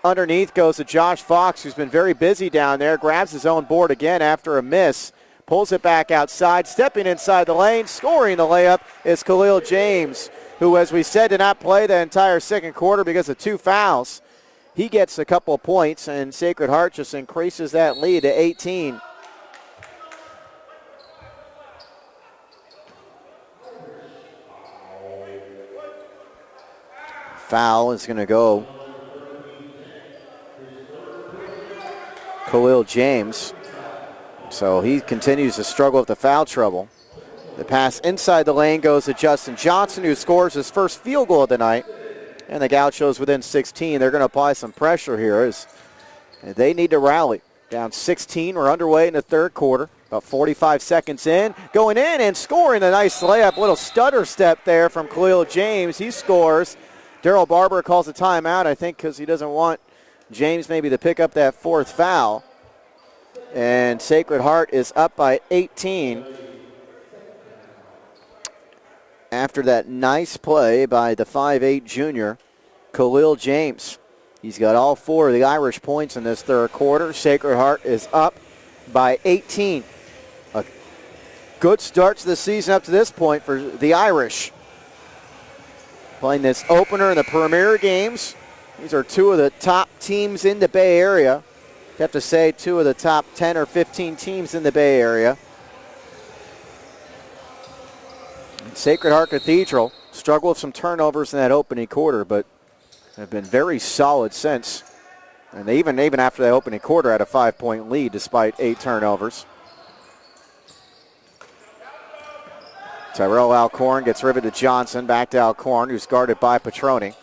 underneath goes to Josh Fox, who's been very busy down there, grabs his own board again after a miss, pulls it back outside, stepping inside the lane, scoring the layup is Khalil James, who, as we said, did not play the entire second quarter because of 2 fouls. He gets a couple of points, and Sacred Heart just increases that lead to 18. Foul is going to go Khalil James. So he continues to struggle with the foul trouble. The pass inside the lane goes to Justin Johnson, who scores his first field goal of the night. And the Gauchos within 16. They're going to apply some pressure here as they need to rally. Down 16. We're underway in the third quarter. About 45 seconds in. Going in and scoring a nice layup. Little stutter step there from Khalil James. He scores. Darryl Barber calls a timeout, I think, because he doesn't want James maybe to pick up that 4th foul. And Sacred Heart is up by 18. After that nice play by the 5'8 junior, Khalil James. He's got all 4 of the Irish points in this third quarter. Sacred Heart is up by 18. A good start to the season up to this point for the Irish. Playing this opener in the Premier Games. These are 2 of the top teams in the Bay Area. I have to say 2 of the top 10 or 15 teams in the Bay Area. Sacred Heart Cathedral struggled with some turnovers in that opening quarter, but have been very solid since. And they even after that opening quarter had a 5-point lead despite 8 turnovers. Tyrell Alcorn gets riveted to Johnson. Back to Alcorn, who's guarded by Petroni.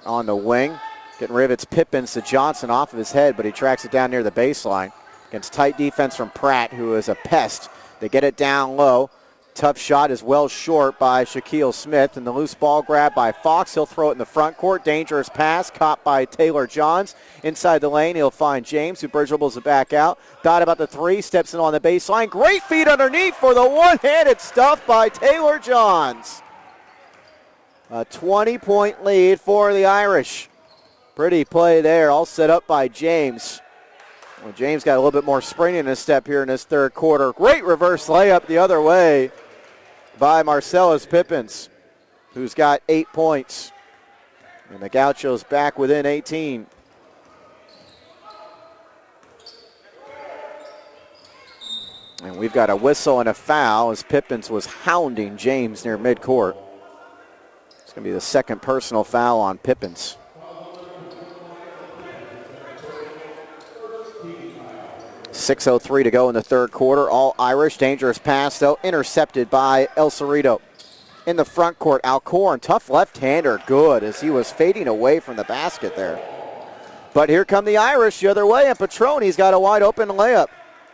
On the wing, getting rivets Pippins to Johnson off of his head, but he tracks it down near the baseline. Against tight defense from Pratt, who is a pest. They get it down low. Tough shot is well short by Shaquille Smith, and the loose ball grab by Fox. He'll throw it in the front court. Dangerous pass caught by Taylor Johns. Inside the lane, he'll find James, who bridge dribbles it back out. Dot about the 3, steps in on the baseline. Great feed underneath for the one-handed stuff by Taylor Johns. A 20-point lead for the Irish. Pretty play there, all set up by James. Well, James got a little bit more spring in his step here in this third quarter. Great reverse layup the other way by Marcellus Pippins, who's got 8 points. And the Gauchos back within 18. And we've got a whistle and a foul as Pippins was hounding James near midcourt. It's going to be the second personal foul on Pippins. .6:03 to go in the third quarter. All Irish. Dangerous pass, though, intercepted by El Cerrito. In the front court, Alcorn, tough left-hander, good, as he was fading away from the basket there. But here come the Irish the other way, and Petroni's got a wide-open layup.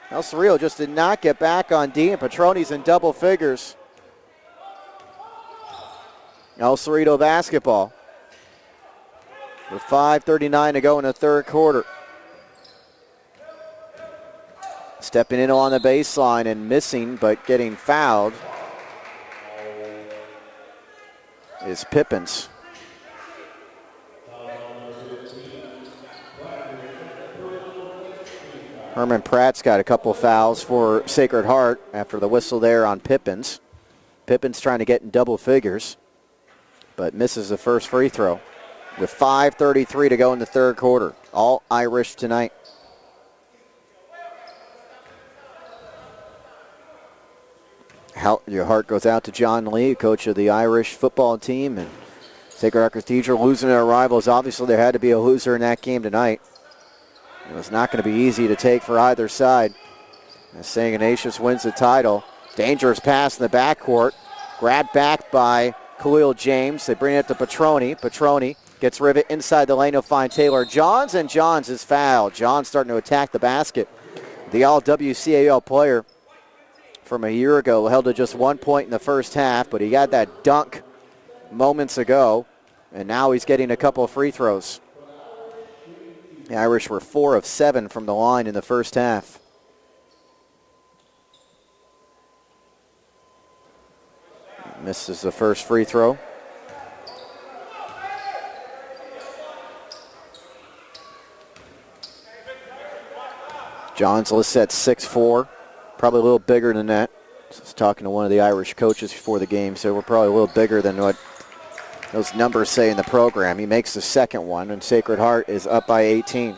El Cerrito just did not get back on D, and Petroni's in double figures. El Cerrito basketball with 5:39 to go in the third quarter. Stepping in on the baseline and missing, but getting fouled is Pippins. Herman Pratt's got a couple fouls for Sacred Heart after the whistle there on Pippins. Pippins trying to get in double figures, but misses the first free throw. With 5:33 to go in the third quarter. All Irish tonight. Your heart goes out to John Lee, coach of the Irish football team, and Sacred Heart Cathedral losing their rivals. Obviously, there had to be a loser in that game tonight. It was not going to be easy to take for either side. As St. Ignatius wins the title. Dangerous pass in the backcourt. Grabbed back by Khalil James. They bring it to Petroni. Petroni gets Rivet inside the lane. He'll find Taylor Johns, and Johns is fouled. Johns starting to attack the basket. The all-WCAL player from a year ago held to just 1 point in the first half, but he got that dunk moments ago, and now he's getting a couple of free throws. The Irish were 4 of 7 from the line in the first half. Misses the first free throw. Johns listed at 6'4", probably a little bigger than that. I was talking to one of the Irish coaches before the game, so we're probably a little bigger than what those numbers say in the program. He makes the second one, and Sacred Heart is up by 18.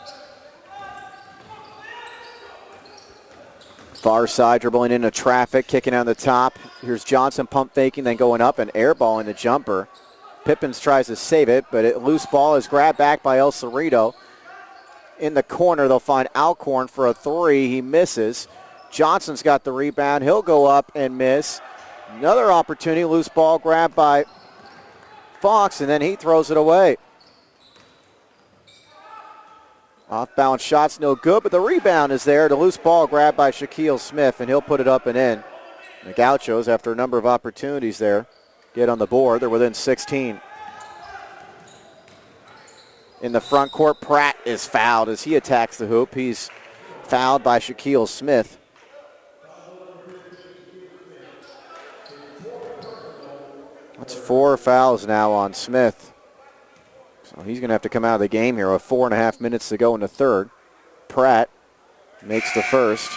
Far side, dribbling into traffic, kicking on the top. Here's Johnson pump faking, then going up and airballing the jumper. Pippins tries to save it, but a loose ball is grabbed back by El Cerrito. In the corner, they'll find Alcorn for a three. He misses. Johnson's got the rebound. He'll go up and miss. Another opportunity, loose ball grabbed by Fox, and then he throws it away. Off-balance shot's no good, but the rebound is there. The loose ball grabbed by Shaquille Smith, and he'll put it up and in. The Gauchos, after a number of opportunities there, get on the board. They're within 16. In the front court, Pratt is fouled as he attacks the hoop. He's fouled by Shaquille Smith. That's 4 fouls now on Smith. So he's going to have to come out of the game here with 4.5 minutes to go in the third. Pratt makes the first.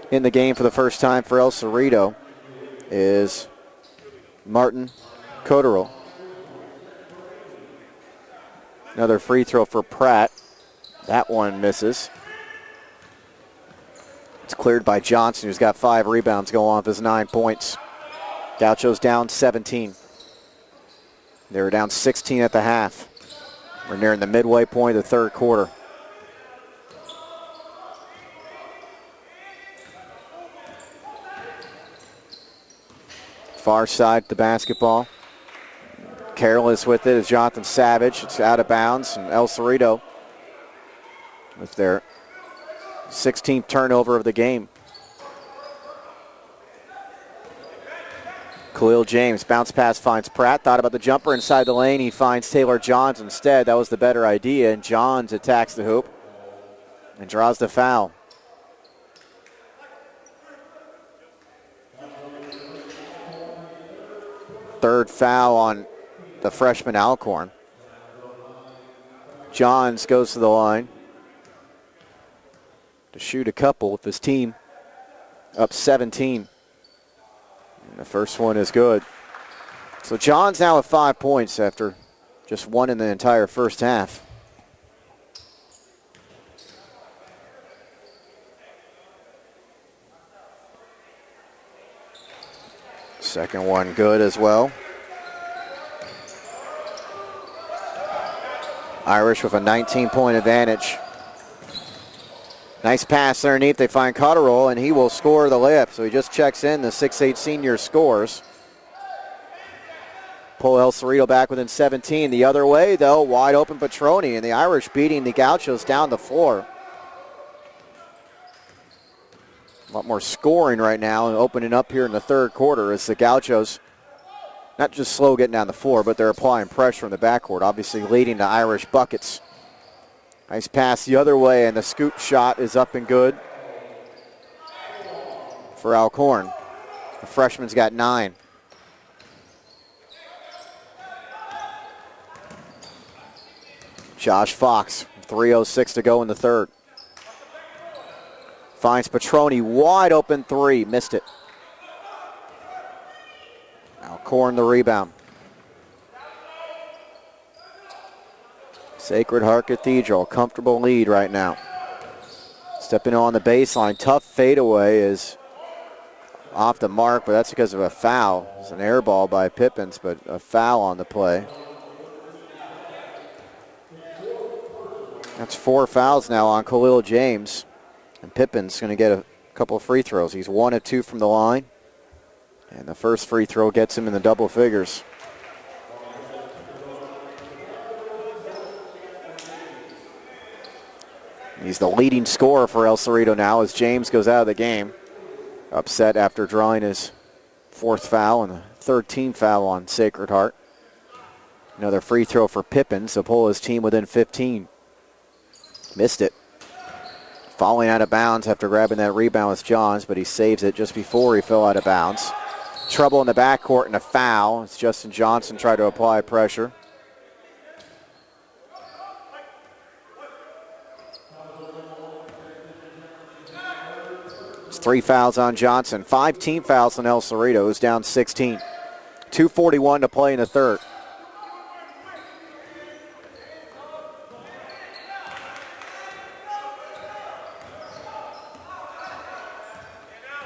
In the game for the first time for El Cerrito is Martin Cotterill. Another free throw for Pratt. That one misses. It's cleared by Johnson, who's got 5 rebounds going on with his 9 points. Gauchos down 17. They were down 16 at the half. We're nearing the midway point of the third quarter. Far side, the basketball. Careless with it is Jonathan Savage. It's out of bounds, and El Cerrito with their 16th turnover of the game. Khalil James, bounce pass finds Pratt. Thought about the jumper inside the lane. He finds Taylor Johns instead. That was the better idea, and Johns attacks the hoop and draws the foul. Third foul on the freshman Alcorn. Johns goes to the line to shoot a couple with his team up 17. And the first one is good. So Johns now with 5 points after just one in the entire first half. Second one good as well. Irish with a 19-point advantage. Nice pass underneath. They find Cotterill, and he will score the layup. So he just checks in. The 6'8 senior scores. Pull El Cerrito back within 17. The other way, though, wide open Petroni, and the Irish beating the Gauchos down the floor. lot more scoring right now and opening up here in the third quarter as the Gauchos not just slow getting down the floor, but they're applying pressure in the backcourt, obviously leading to Irish buckets. Nice pass the other way, and the scoop shot is up and good for Alcorn. The freshman's got 9. Josh Fox, 3:06 to go in the third. Finds Petroni, wide open 3, missed it. Alcorn the rebound. Sacred Heart Cathedral, comfortable lead right now. Stepping on the baseline, tough fadeaway is off the mark, but that's because of a foul. It's an air ball by Pippins, but a foul on the play. That's 4 fouls now on Khalil James. And Pippin's going to get a couple of free throws. He's 1 of 2 from the line. And the first free throw gets him in the double figures. He's the leading scorer for El Cerrito now as James goes out of the game. Upset after drawing his 4th foul and the 3rd team foul on Sacred Heart. Another free throw for Pippins to pull his team within 15. Missed it. Falling out of bounds after grabbing that rebound was Johns, but he saves it just before he fell out of bounds. Trouble in the backcourt and a foul. It's Justin Johnson trying to apply pressure. It's 3 fouls on Johnson. 5 team fouls on El Cerrito, who's down 16. 2:41 to play in the third.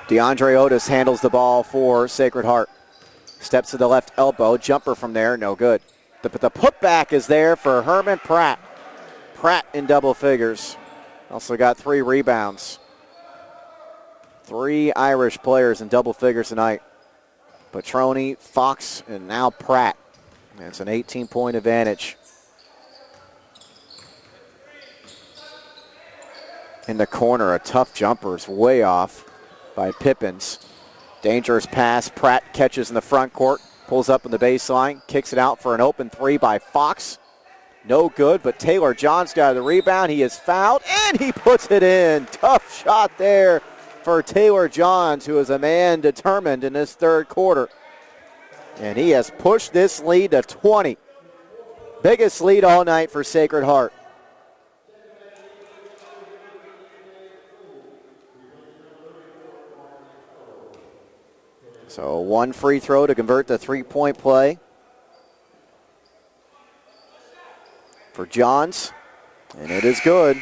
DeAndre Otis handles the ball for Sacred Heart. Steps to the left elbow. Jumper from there, no good. The putback is there for Herman Pratt. Pratt in double figures. Also got 3 rebounds. 3 Irish players in double figures tonight. Petroni, Fox, and now Pratt. And it's an 18-point advantage. In the corner, a tough jumper is way off by Pippins. Dangerous pass. Pratt catches in the front court. Pulls up in the baseline. Kicks it out for an open 3 by Fox. No good, but Taylor Johns got the rebound. He is fouled, and he puts it in. Tough shot there for Taylor Johns, who is a man determined in this third quarter. And he has pushed this lead to 20. Biggest lead all night for Sacred Heart. So 1 free throw to convert the 3-point play for Johns, and it is good.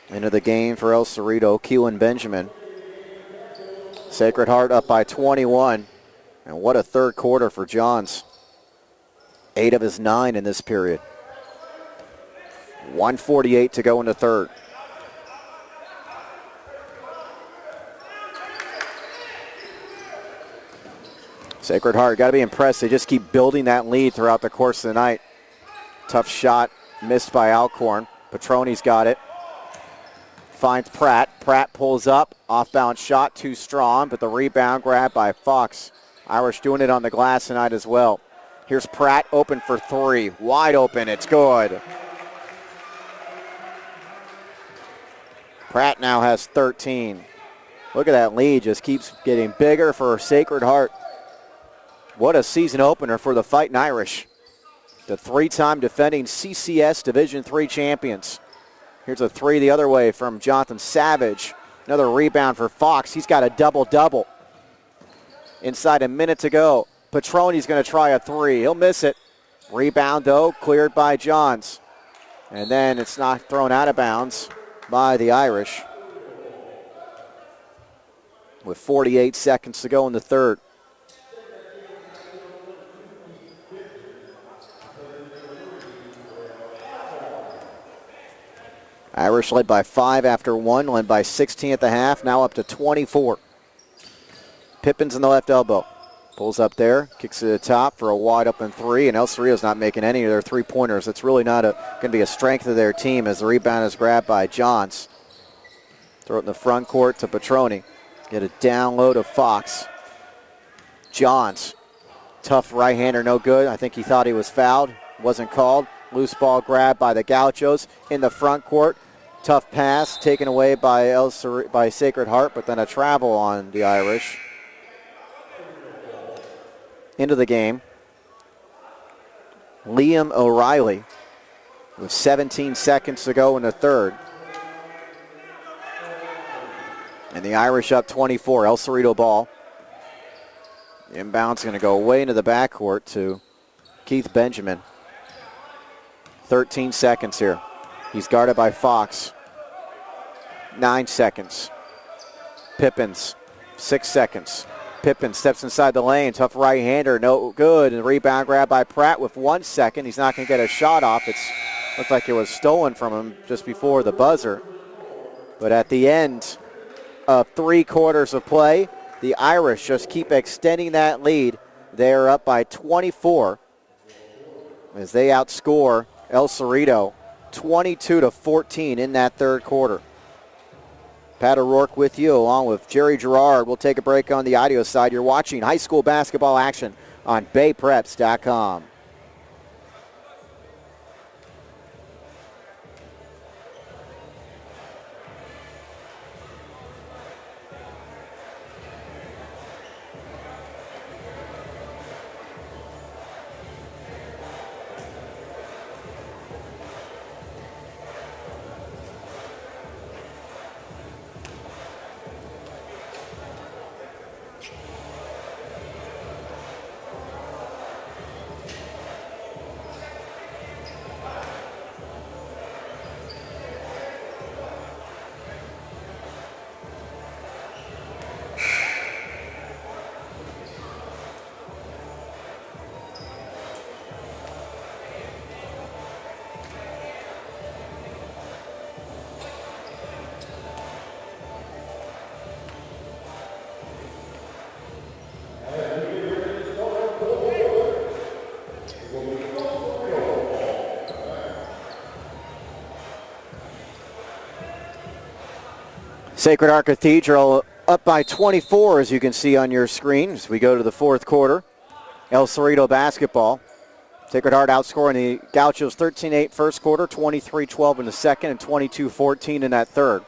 Into the game for El Cerrito, Keelan Benjamin. Sacred Heart up by 21, and what a third quarter for Johns. 8 of his 9 in this period. 1:48 to go in the third. Sacred Heart, got to be impressed. They just keep building that lead throughout the course of the night. Tough shot missed by Alcorn. Petroni's got it. Finds Pratt. Pratt pulls up. Off-balance shot, too strong, but the rebound grabbed by Fox. Irish doing it on the glass tonight as well. Here's Pratt open for 3. Wide open. It's good. Pratt now has 13. Look at that lead. Just keeps getting bigger for Sacred Heart. What a season opener for the Fighting Irish. The 3-time defending CCS Division III champions. Here's a 3 the other way from Jonathan Savage. Another rebound for Fox. He's got a double-double. Inside a minute to go. Petroni's going to try a 3. He'll miss it. Rebound, though, cleared by Johns. And then it's not thrown out of bounds by the Irish. With 48 seconds to go in the third. Irish led by 5 after 1, led by 16 at the half, now up to 24. Pippins in the left elbow. Pulls up there, kicks to the top for a wide open 3, and El Cerrito's not making any of their 3-pointers. It's really not going to be a strength of their team as the rebound is grabbed by Johns. Throw it in the front court to Petroni. Get a down low to Fox. Johns. Tough right-hander, no good. I think he thought he was fouled. Wasn't called. Loose ball grab by the Gauchos in the front court. Tough pass taken away by Sacred Heart, but then a travel on the Irish. Into the game. Liam O'Reilly with 17 seconds to go in the third. And the Irish up 24. El Cerrito ball. Inbound's going to go way into the backcourt to Keith Benjamin. 13 seconds here. He's guarded by Fox. 9 seconds. Pippins, 6 seconds. Pippins steps inside the lane. Tough right-hander, no good. And rebound grab by Pratt with 1 second. He's not going to get a shot off. It looked like it was stolen from him just before the buzzer. But at the end of 3 quarters of play, the Irish just keep extending that lead. They're up by 24 as they outscore El Cerrito 22-14 in that third quarter. Pat O'Rourke with you along with Jerry Gerard. We'll take a break on the audio side. You're watching high school basketball action on BayPreps.com. Sacred Heart Cathedral up by 24, as you can see on your screen, as we go to the fourth quarter. El Cerrito basketball. Sacred Heart outscoring the Gauchos 13-8 first quarter, 23-12 in the second, and 22-14 in that third.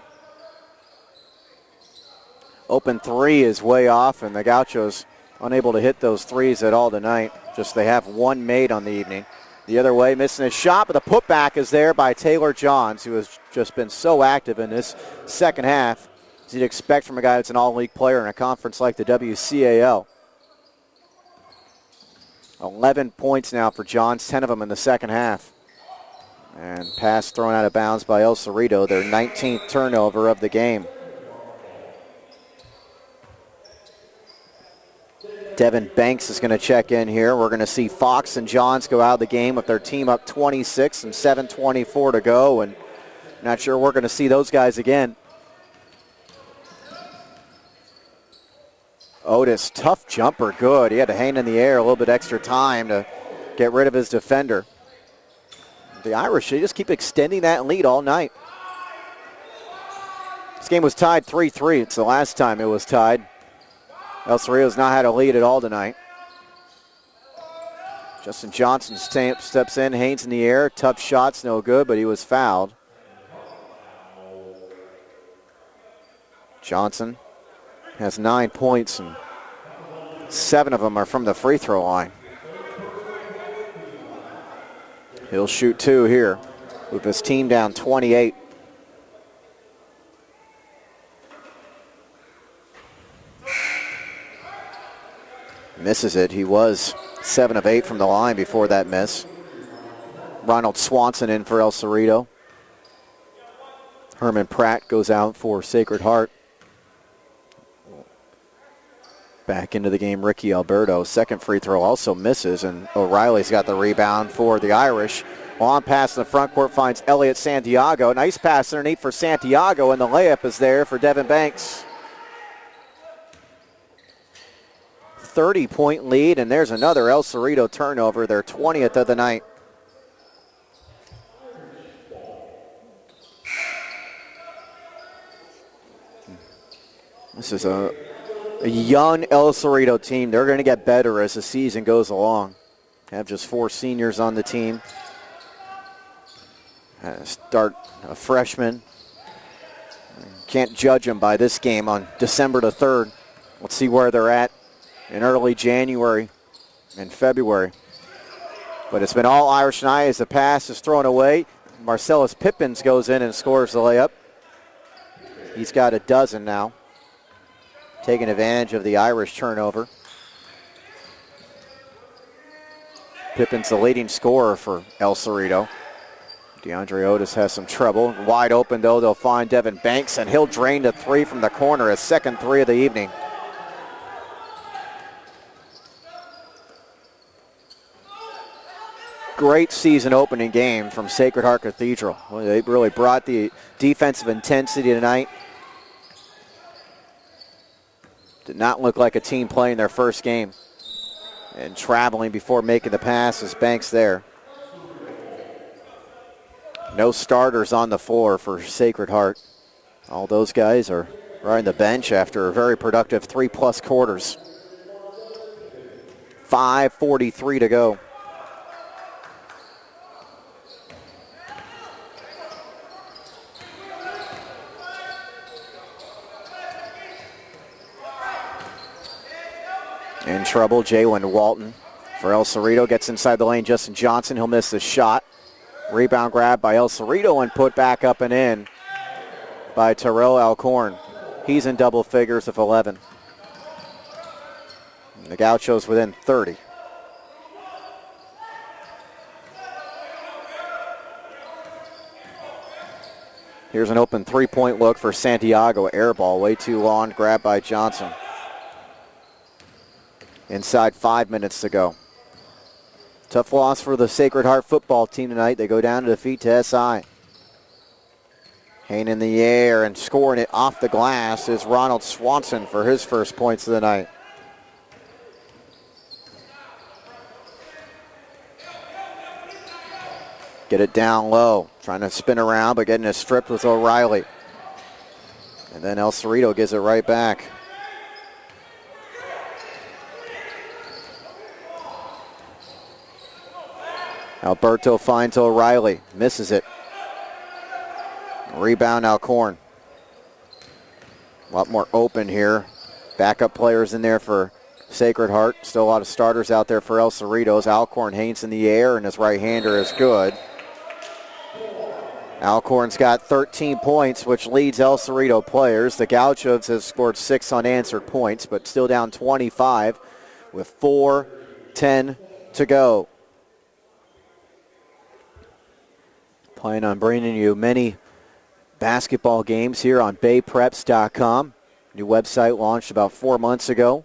Open three is way off, and the Gauchos unable to hit those threes at all tonight. Just they have one made on the evening. The other way, missing a shot, but the putback is there by Taylor Johns, who has just been so active in this second half, as you'd expect from a guy that's an all-league player in a conference like the WCAL. 11 points now for Johns, 10 of them in the second half. And pass thrown out of bounds by El Cerrito, their 19th turnover of the game. Devin Banks is going to check in here. We're going to see Fox and Johns go out of the game with their team up 26 and 7:24 to go. And not sure we're going to see those guys again. Otis, tough jumper, good. He had to hang in the air a little bit extra time to get rid of his defender. The Irish, they just keep extending that lead all night. This game was tied 3-3. It's the last time it was tied. El Cerrito's not had a lead at all tonight. Justin Johnson steps in, Haynes in the air. Tough shots, no good, but he was fouled. Johnson has 9 points, and 7 of them are from the free throw line. He'll shoot 2 here with his team down 28. Misses it. He was 7 of 8 from the line before that miss. Ronald Swanson in for El Cerrito. Herman Pratt goes out for Sacred Heart. Back into the game, Ricky Alberto. Second free throw also misses, and O'Reilly's got the rebound for the Irish. Long pass in the front court finds Elliot Santiago. Nice pass underneath for Santiago, and the layup is there for Devin Banks. 30-point lead, and there's another El Cerrito turnover, their 20th of the night. This is a young El Cerrito team. They're going to get better as the season goes along. Have just 4 seniors on the team. Start a freshman. Can't judge them by this game on December the 3rd. Let's see where they're at in early January and February. But it's been all Irish tonight as the pass is thrown away. Marcellus Pippins goes in and scores the layup. He's got a dozen now, taking advantage of the Irish turnover. Pippins the leading scorer for El Cerrito. DeAndre Otis has some trouble. Wide open, though, they'll find Devin Banks, and he'll drain the 3 from the corner, his second 3 of the evening. Great season opening game from Sacred Heart Cathedral. Well, they really brought the defensive intensity tonight. Did not look like a team playing their first game. And traveling before making the pass is Banks there. No starters on the floor for Sacred Heart. All those guys are riding the bench after a very productive 3+ quarters. 5:43 to go. In trouble, Jalen Walton for El Cerrito. Gets inside the lane, Justin Johnson. He'll miss the shot. Rebound grab by El Cerrito and put back up and in by Terrell Alcorn. He's in double figures of 11. And the Gauchos within 30. Here's an open 3-point look for Santiago. Air ball, way too long. Grab by Johnson. Inside 5 minutes to go. Tough loss for the Sacred Heart football team tonight. They go down to defeat to SI. Hayne in the air and scoring it off the glass is Ronald Swanson for his first points of the night. Get it down low. Trying to spin around, but getting it stripped with O'Reilly. And then El Cerrito gives it right back. Alberto finds O'Reilly, misses it. Rebound Alcorn. A lot more open here. Backup players in there for Sacred Heart. Still a lot of starters out there for El Cerritos. Alcorn, Haynes in the air, and his right-hander is good. Alcorn's got 13 points, which leads El Cerrito players. The Gauchos have scored 6 unanswered points, but still down 25 with 4:10 to go. Planning on bringing you many basketball games here on BayPreps.com. New website launched about 4 months ago.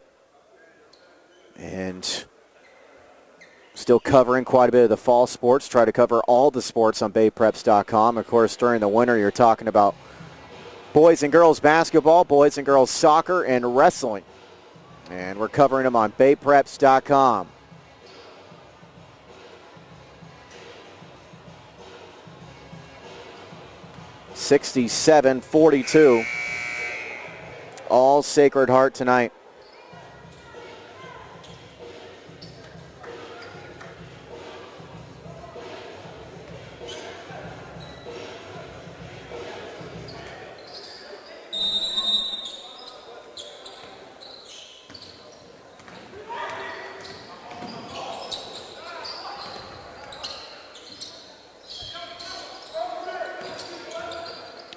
And still covering quite a bit of the fall sports. Try to cover all the sports on BayPreps.com. Of course, during the winter, you're talking about boys and girls basketball, boys and girls soccer, and wrestling. And we're covering them on BayPreps.com. (67-42). All Sacred Heart tonight.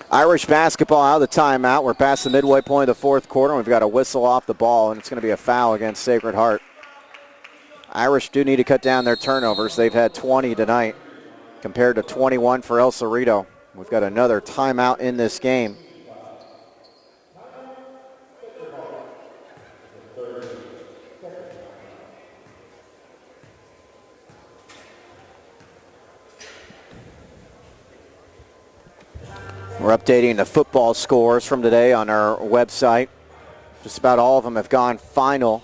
Irish basketball out of the timeout. We're past the midway point of the fourth quarter. We've got a whistle off the ball, and it's going to be a foul against Sacred Heart. Irish do need to cut down their turnovers. They've had 20 tonight compared to 21 for El Cerrito. We've got another timeout in this game. We're updating the football scores from today on our website. Just about all of them have gone final.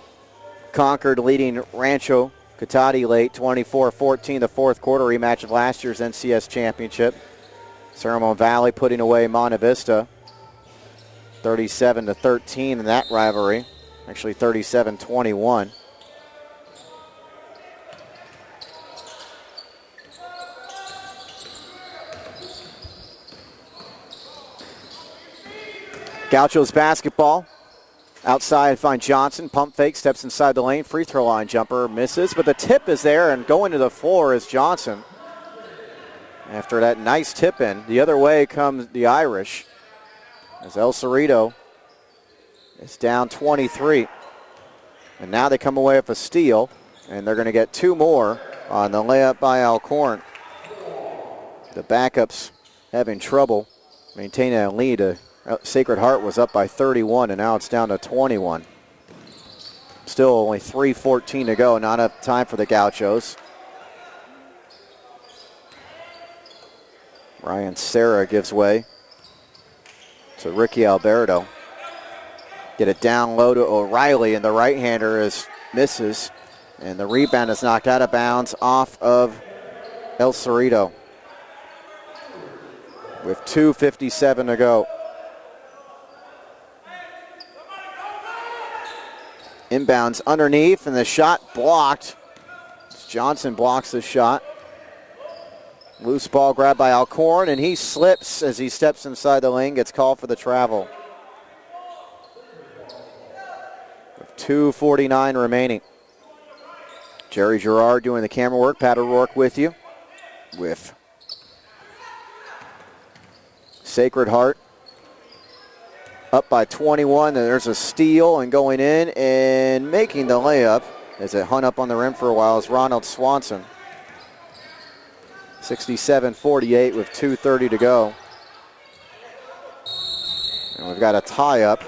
Concord leading Rancho Cotati late 24-14, the fourth quarter rematch of last year's NCS championship. Ceremon Valley putting away Monte Vista. 37-13 in that rivalry. Actually 37-21. Gauchos basketball. Outside, find Johnson. Pump fake, steps inside the lane. Free throw line jumper misses, but the tip is there, and going to the floor is Johnson. After that nice tip in, the other way comes the Irish, as El Cerrito is down 23. And now they come away with a steal, and they're going to get two more on the layup by Alcorn. The backups having trouble maintaining a lead. Sacred Heart was up by 31, and now it's down to 21. Still only 3:14 to go, not enough time for the Gauchos. Ryan Serra gives way to Ricky Alberto. Get it down low to O'Reilly, and the right-hander misses, and the rebound is knocked out of bounds off of El Cerrito with 2:57 to go. Inbounds underneath, and the shot blocked. Johnson blocks the shot. Loose ball grabbed by Alcorn, and he slips as he steps inside the lane, gets called for the travel. With 2:49 remaining. Jerry Gerard doing the camera work. Pat O'Rourke with you. With Sacred Heart up by 21, and there's a steal, and going in and making the layup as it hung up on the rim for a while is Ronald Swanson. 67-48 with 2:30 to go. And we've got a tie-up.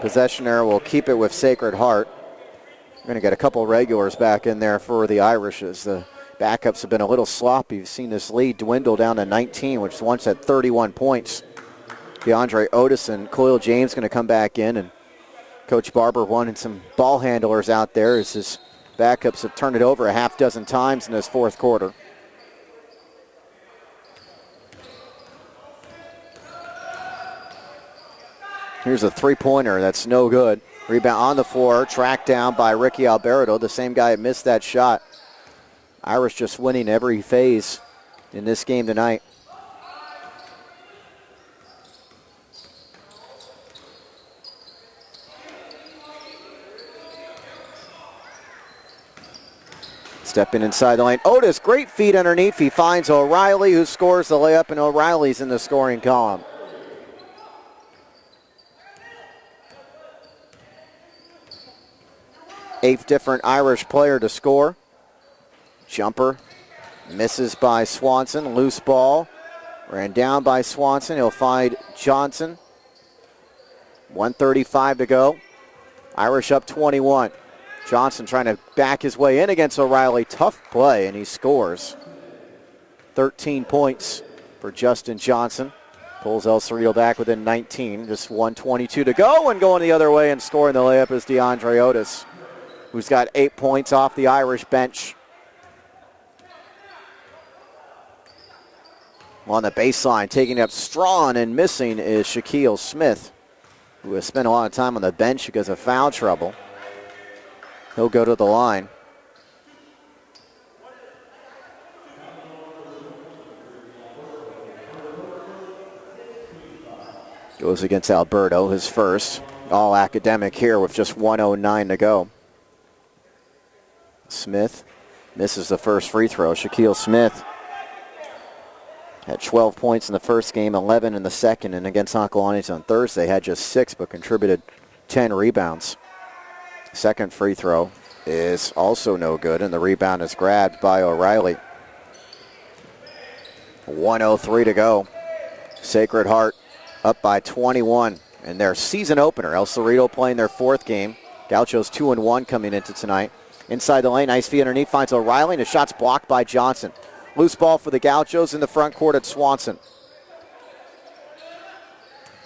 Possession error will keep it with Sacred Heart. We're going to get a couple regulars back in there for the Irish as the backups have been a little sloppy. You've seen this lead dwindle down to 19, which once had 31 points. DeAndre Otis and Coyle James going to come back in, and Coach Barber wanted some ball handlers out there as his backups have turned it over a half dozen times in this fourth quarter. Here's a three-pointer that's no good. Rebound on the floor, tracked down by Ricky Alberto, the same guy that missed that shot. Irish just winning every phase in this game tonight. Stepping inside the lane. Otis, great feed underneath. He finds O'Reilly, who scores the layup, and O'Reilly's in the scoring column. Eighth different Irish player to score. Jumper misses by Swanson. Loose ball. Ran down by Swanson. He'll find Johnson. 1:35 to go. Irish up 21. Johnson trying to back his way in against O'Reilly. Tough play, and he scores. 13 points for Justin Johnson. Pulls El Cerrito back within 19. Just 1:22 to go, and going the other way and scoring the layup is DeAndre Otis, who's got 8 points off the Irish bench. On the baseline, taking up strong and missing is Shaquille Smith, who has spent a lot of time on the bench because of foul trouble. He'll go to the line. Goes against Alberto, his first. All academic here with just 1:09 to go. Smith misses the first free throw. Shaquille Smith had 12 points in the first game, 11 in the second, and against Acalanes on Thursday had just 6 but contributed 10 rebounds. Second free throw is also no good, and the rebound is grabbed by O'Reilly. 1:03 to go. Sacred Heart up by 21 in their season opener. El Cerrito playing their fourth game. Gauchos 2-1 coming into tonight. Inside the lane, nice feed underneath, finds O'Reilly, and the shot's blocked by Johnson. Loose ball for the Gauchos in the front court at Swanson.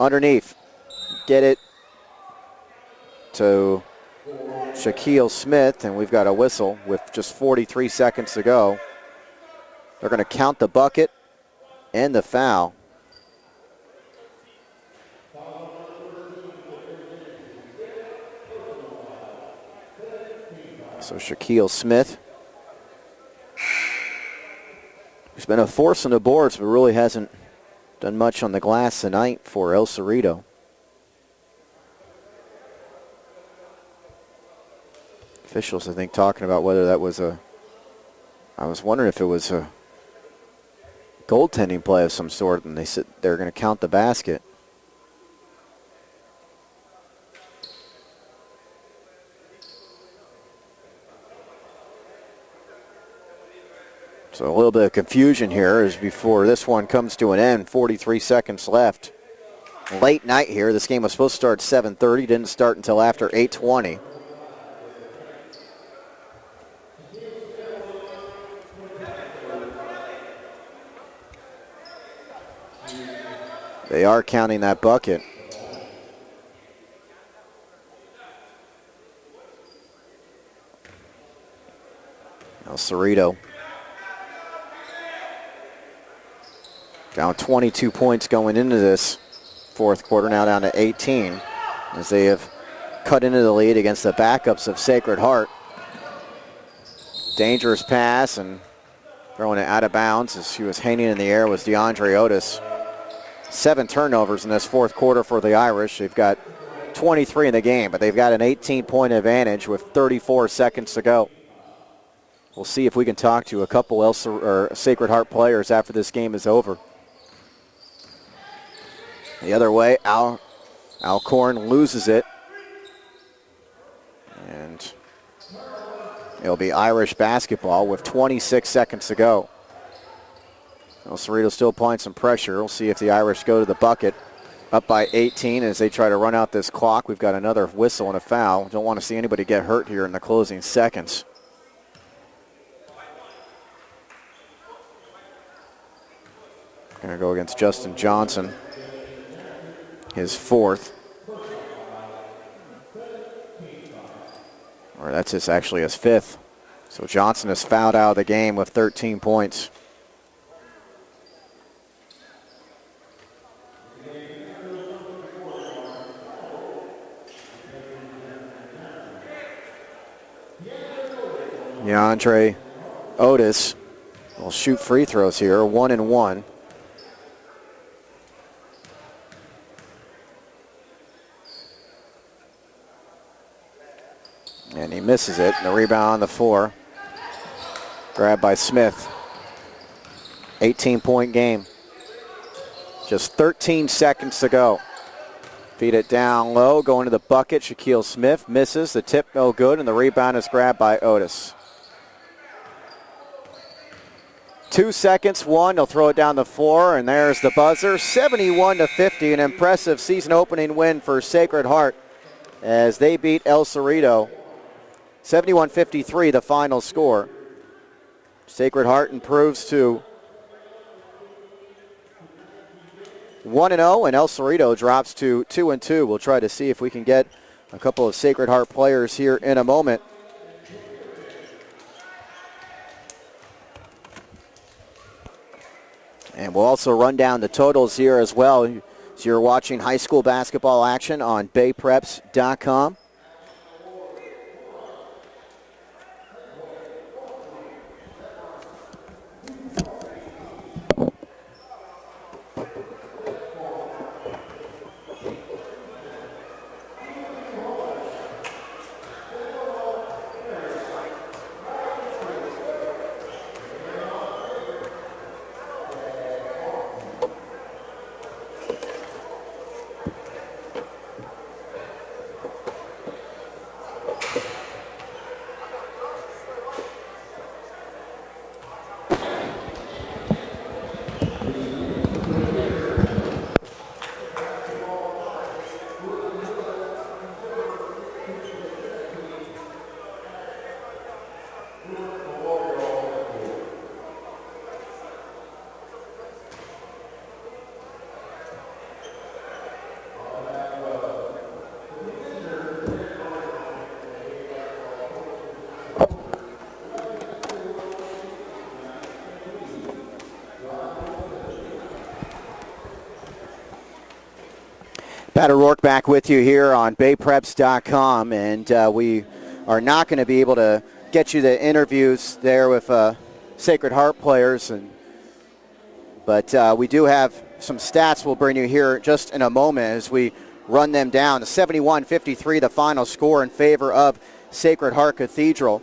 Underneath, get it to Shaquille Smith, and we've got a whistle with just 43 seconds to go. They're going to count the bucket and the foul. So Shaquille Smith, who's been a force on the boards, but really hasn't done much on the glass tonight for El Cerrito. Officials, I think, talking about whether that was I was wondering if it was a goaltending play of some sort, and they said they're going to count the basket. So a little bit of confusion here as before this one comes to an end. 43 seconds left. Late night here. This game was supposed to start 7:30. Didn't start until after 8:20. They are counting that bucket. Now Cerrito down 22 points going into this fourth quarter, now down to 18 as they have cut into the lead against the backups of Sacred Heart. Dangerous pass and throwing it out of bounds as he was hanging in the air was DeAndre Otis. 7 turnovers in this fourth quarter for the Irish. They've got 23 in the game, but they've got an 18-point advantage with 34 seconds to go. We'll see if we can talk to a couple Sacred Heart players after this game is over. The other way, Alcorn loses it. And it'll be Irish basketball with 26 seconds to go. Well, Cerrito still applying some pressure. We'll see if the Irish go to the bucket. Up by 18 as they try to run out this clock. We've got another whistle and a foul. Don't want to see anybody get hurt here in the closing seconds. Going to go against Justin Johnson. His fourth. Or that's actually his fifth. So Johnson is fouled out of the game with 13 points. DeAndre Otis will shoot free throws here, 1 and 1. And he misses it. The rebound on the floor. Grabbed by Smith. 18-point game. Just 13 seconds to go. Feed it down low, going to the bucket. Shaquille Smith misses. The tip no good, and the rebound is grabbed by Otis. 2 seconds, 1. They'll throw it down the floor, and there's the buzzer. 71-50, an impressive season opening win for Sacred Heart as they beat El Cerrito. 71-53, the final score. Sacred Heart improves to 1-0, and El Cerrito drops to 2-2. We'll try to see if we can get a couple of Sacred Heart players here in a moment. And we'll also run down the totals here as well. So you're watching high school basketball action on baypreps.com. Pat O'Rourke back with you here on baypreps.com, and we are not going to be able to get you the interviews there with Sacred Heart players. But we do have some stats we'll bring you here just in a moment as we run them down. 71-53, the final score in favor of Sacred Heart Cathedral.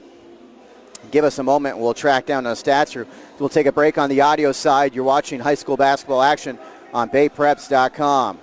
Give us a moment. We'll track down the stats. We'll take a break on the audio side. You're watching high school basketball action on BayPreps.com.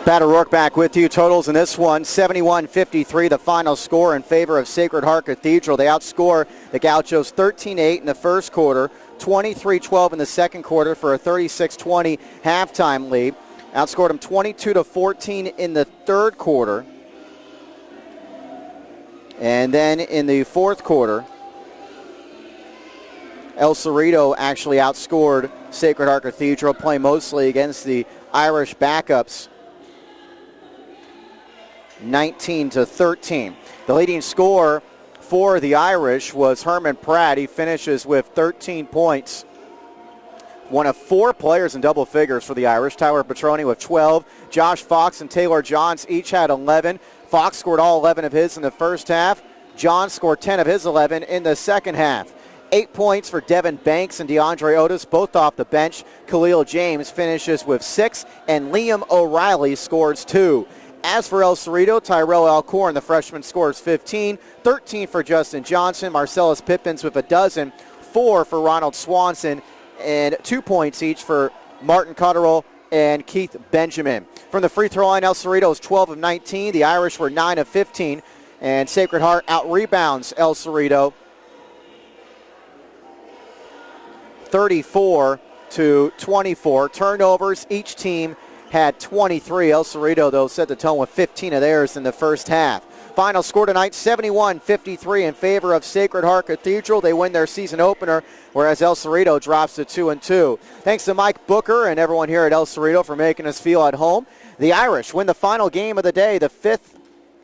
Pat O'Rourke back with you. Totals in this one, 71-53, the final score in favor of Sacred Heart Cathedral. They outscore the Gauchos 13-8 in the first quarter, 23-12 in the second quarter for a 36-20 halftime lead. Outscored them 22-14 in the third quarter. And then in the fourth quarter, El Cerrito actually outscored Sacred Heart Cathedral, playing mostly against the Irish backups, 19-13. The leading scorer for the Irish was Herman Pratt. He finishes with 13 points. One of four players in double figures for the Irish. Tyler Petroni with 12. Josh Fox and Taylor Johns each had 11. Fox scored all 11 of his in the first half. Johns scored 10 of his 11 in the second half. 8 points for Devin Banks and DeAndre Otis, both off the bench. Khalil James finishes with 6, and Liam O'Reilly scores 2. As for El Cerrito, Tyrell Alcorn, the freshman, scores 15. 13 for Justin Johnson. Marcellus Pippins with a dozen. 4 for Ronald Swanson. And 2 points each for Martin Cotterill and Keith Benjamin. From the free throw line, El Cerrito is 12 of 19. The Irish were 9 of 15. And Sacred Heart out-rebounds El Cerrito 34-24. Turnovers, each team had 23. El Cerrito, though, set the tone with 15 of theirs in the first half. Final score tonight, 71-53 in favor of Sacred Heart Cathedral. They win their season opener, whereas El Cerrito drops to 2-2. Thanks to Mike Booker and everyone here at El Cerrito for making us feel at home. The Irish win the final game of the day, the fifth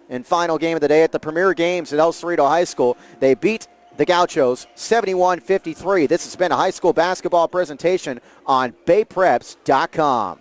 and final game of the day at the Premier Games at El Cerrito High School. They beat the Gauchos 71-53. This has been a high school basketball presentation on BayPreps.com.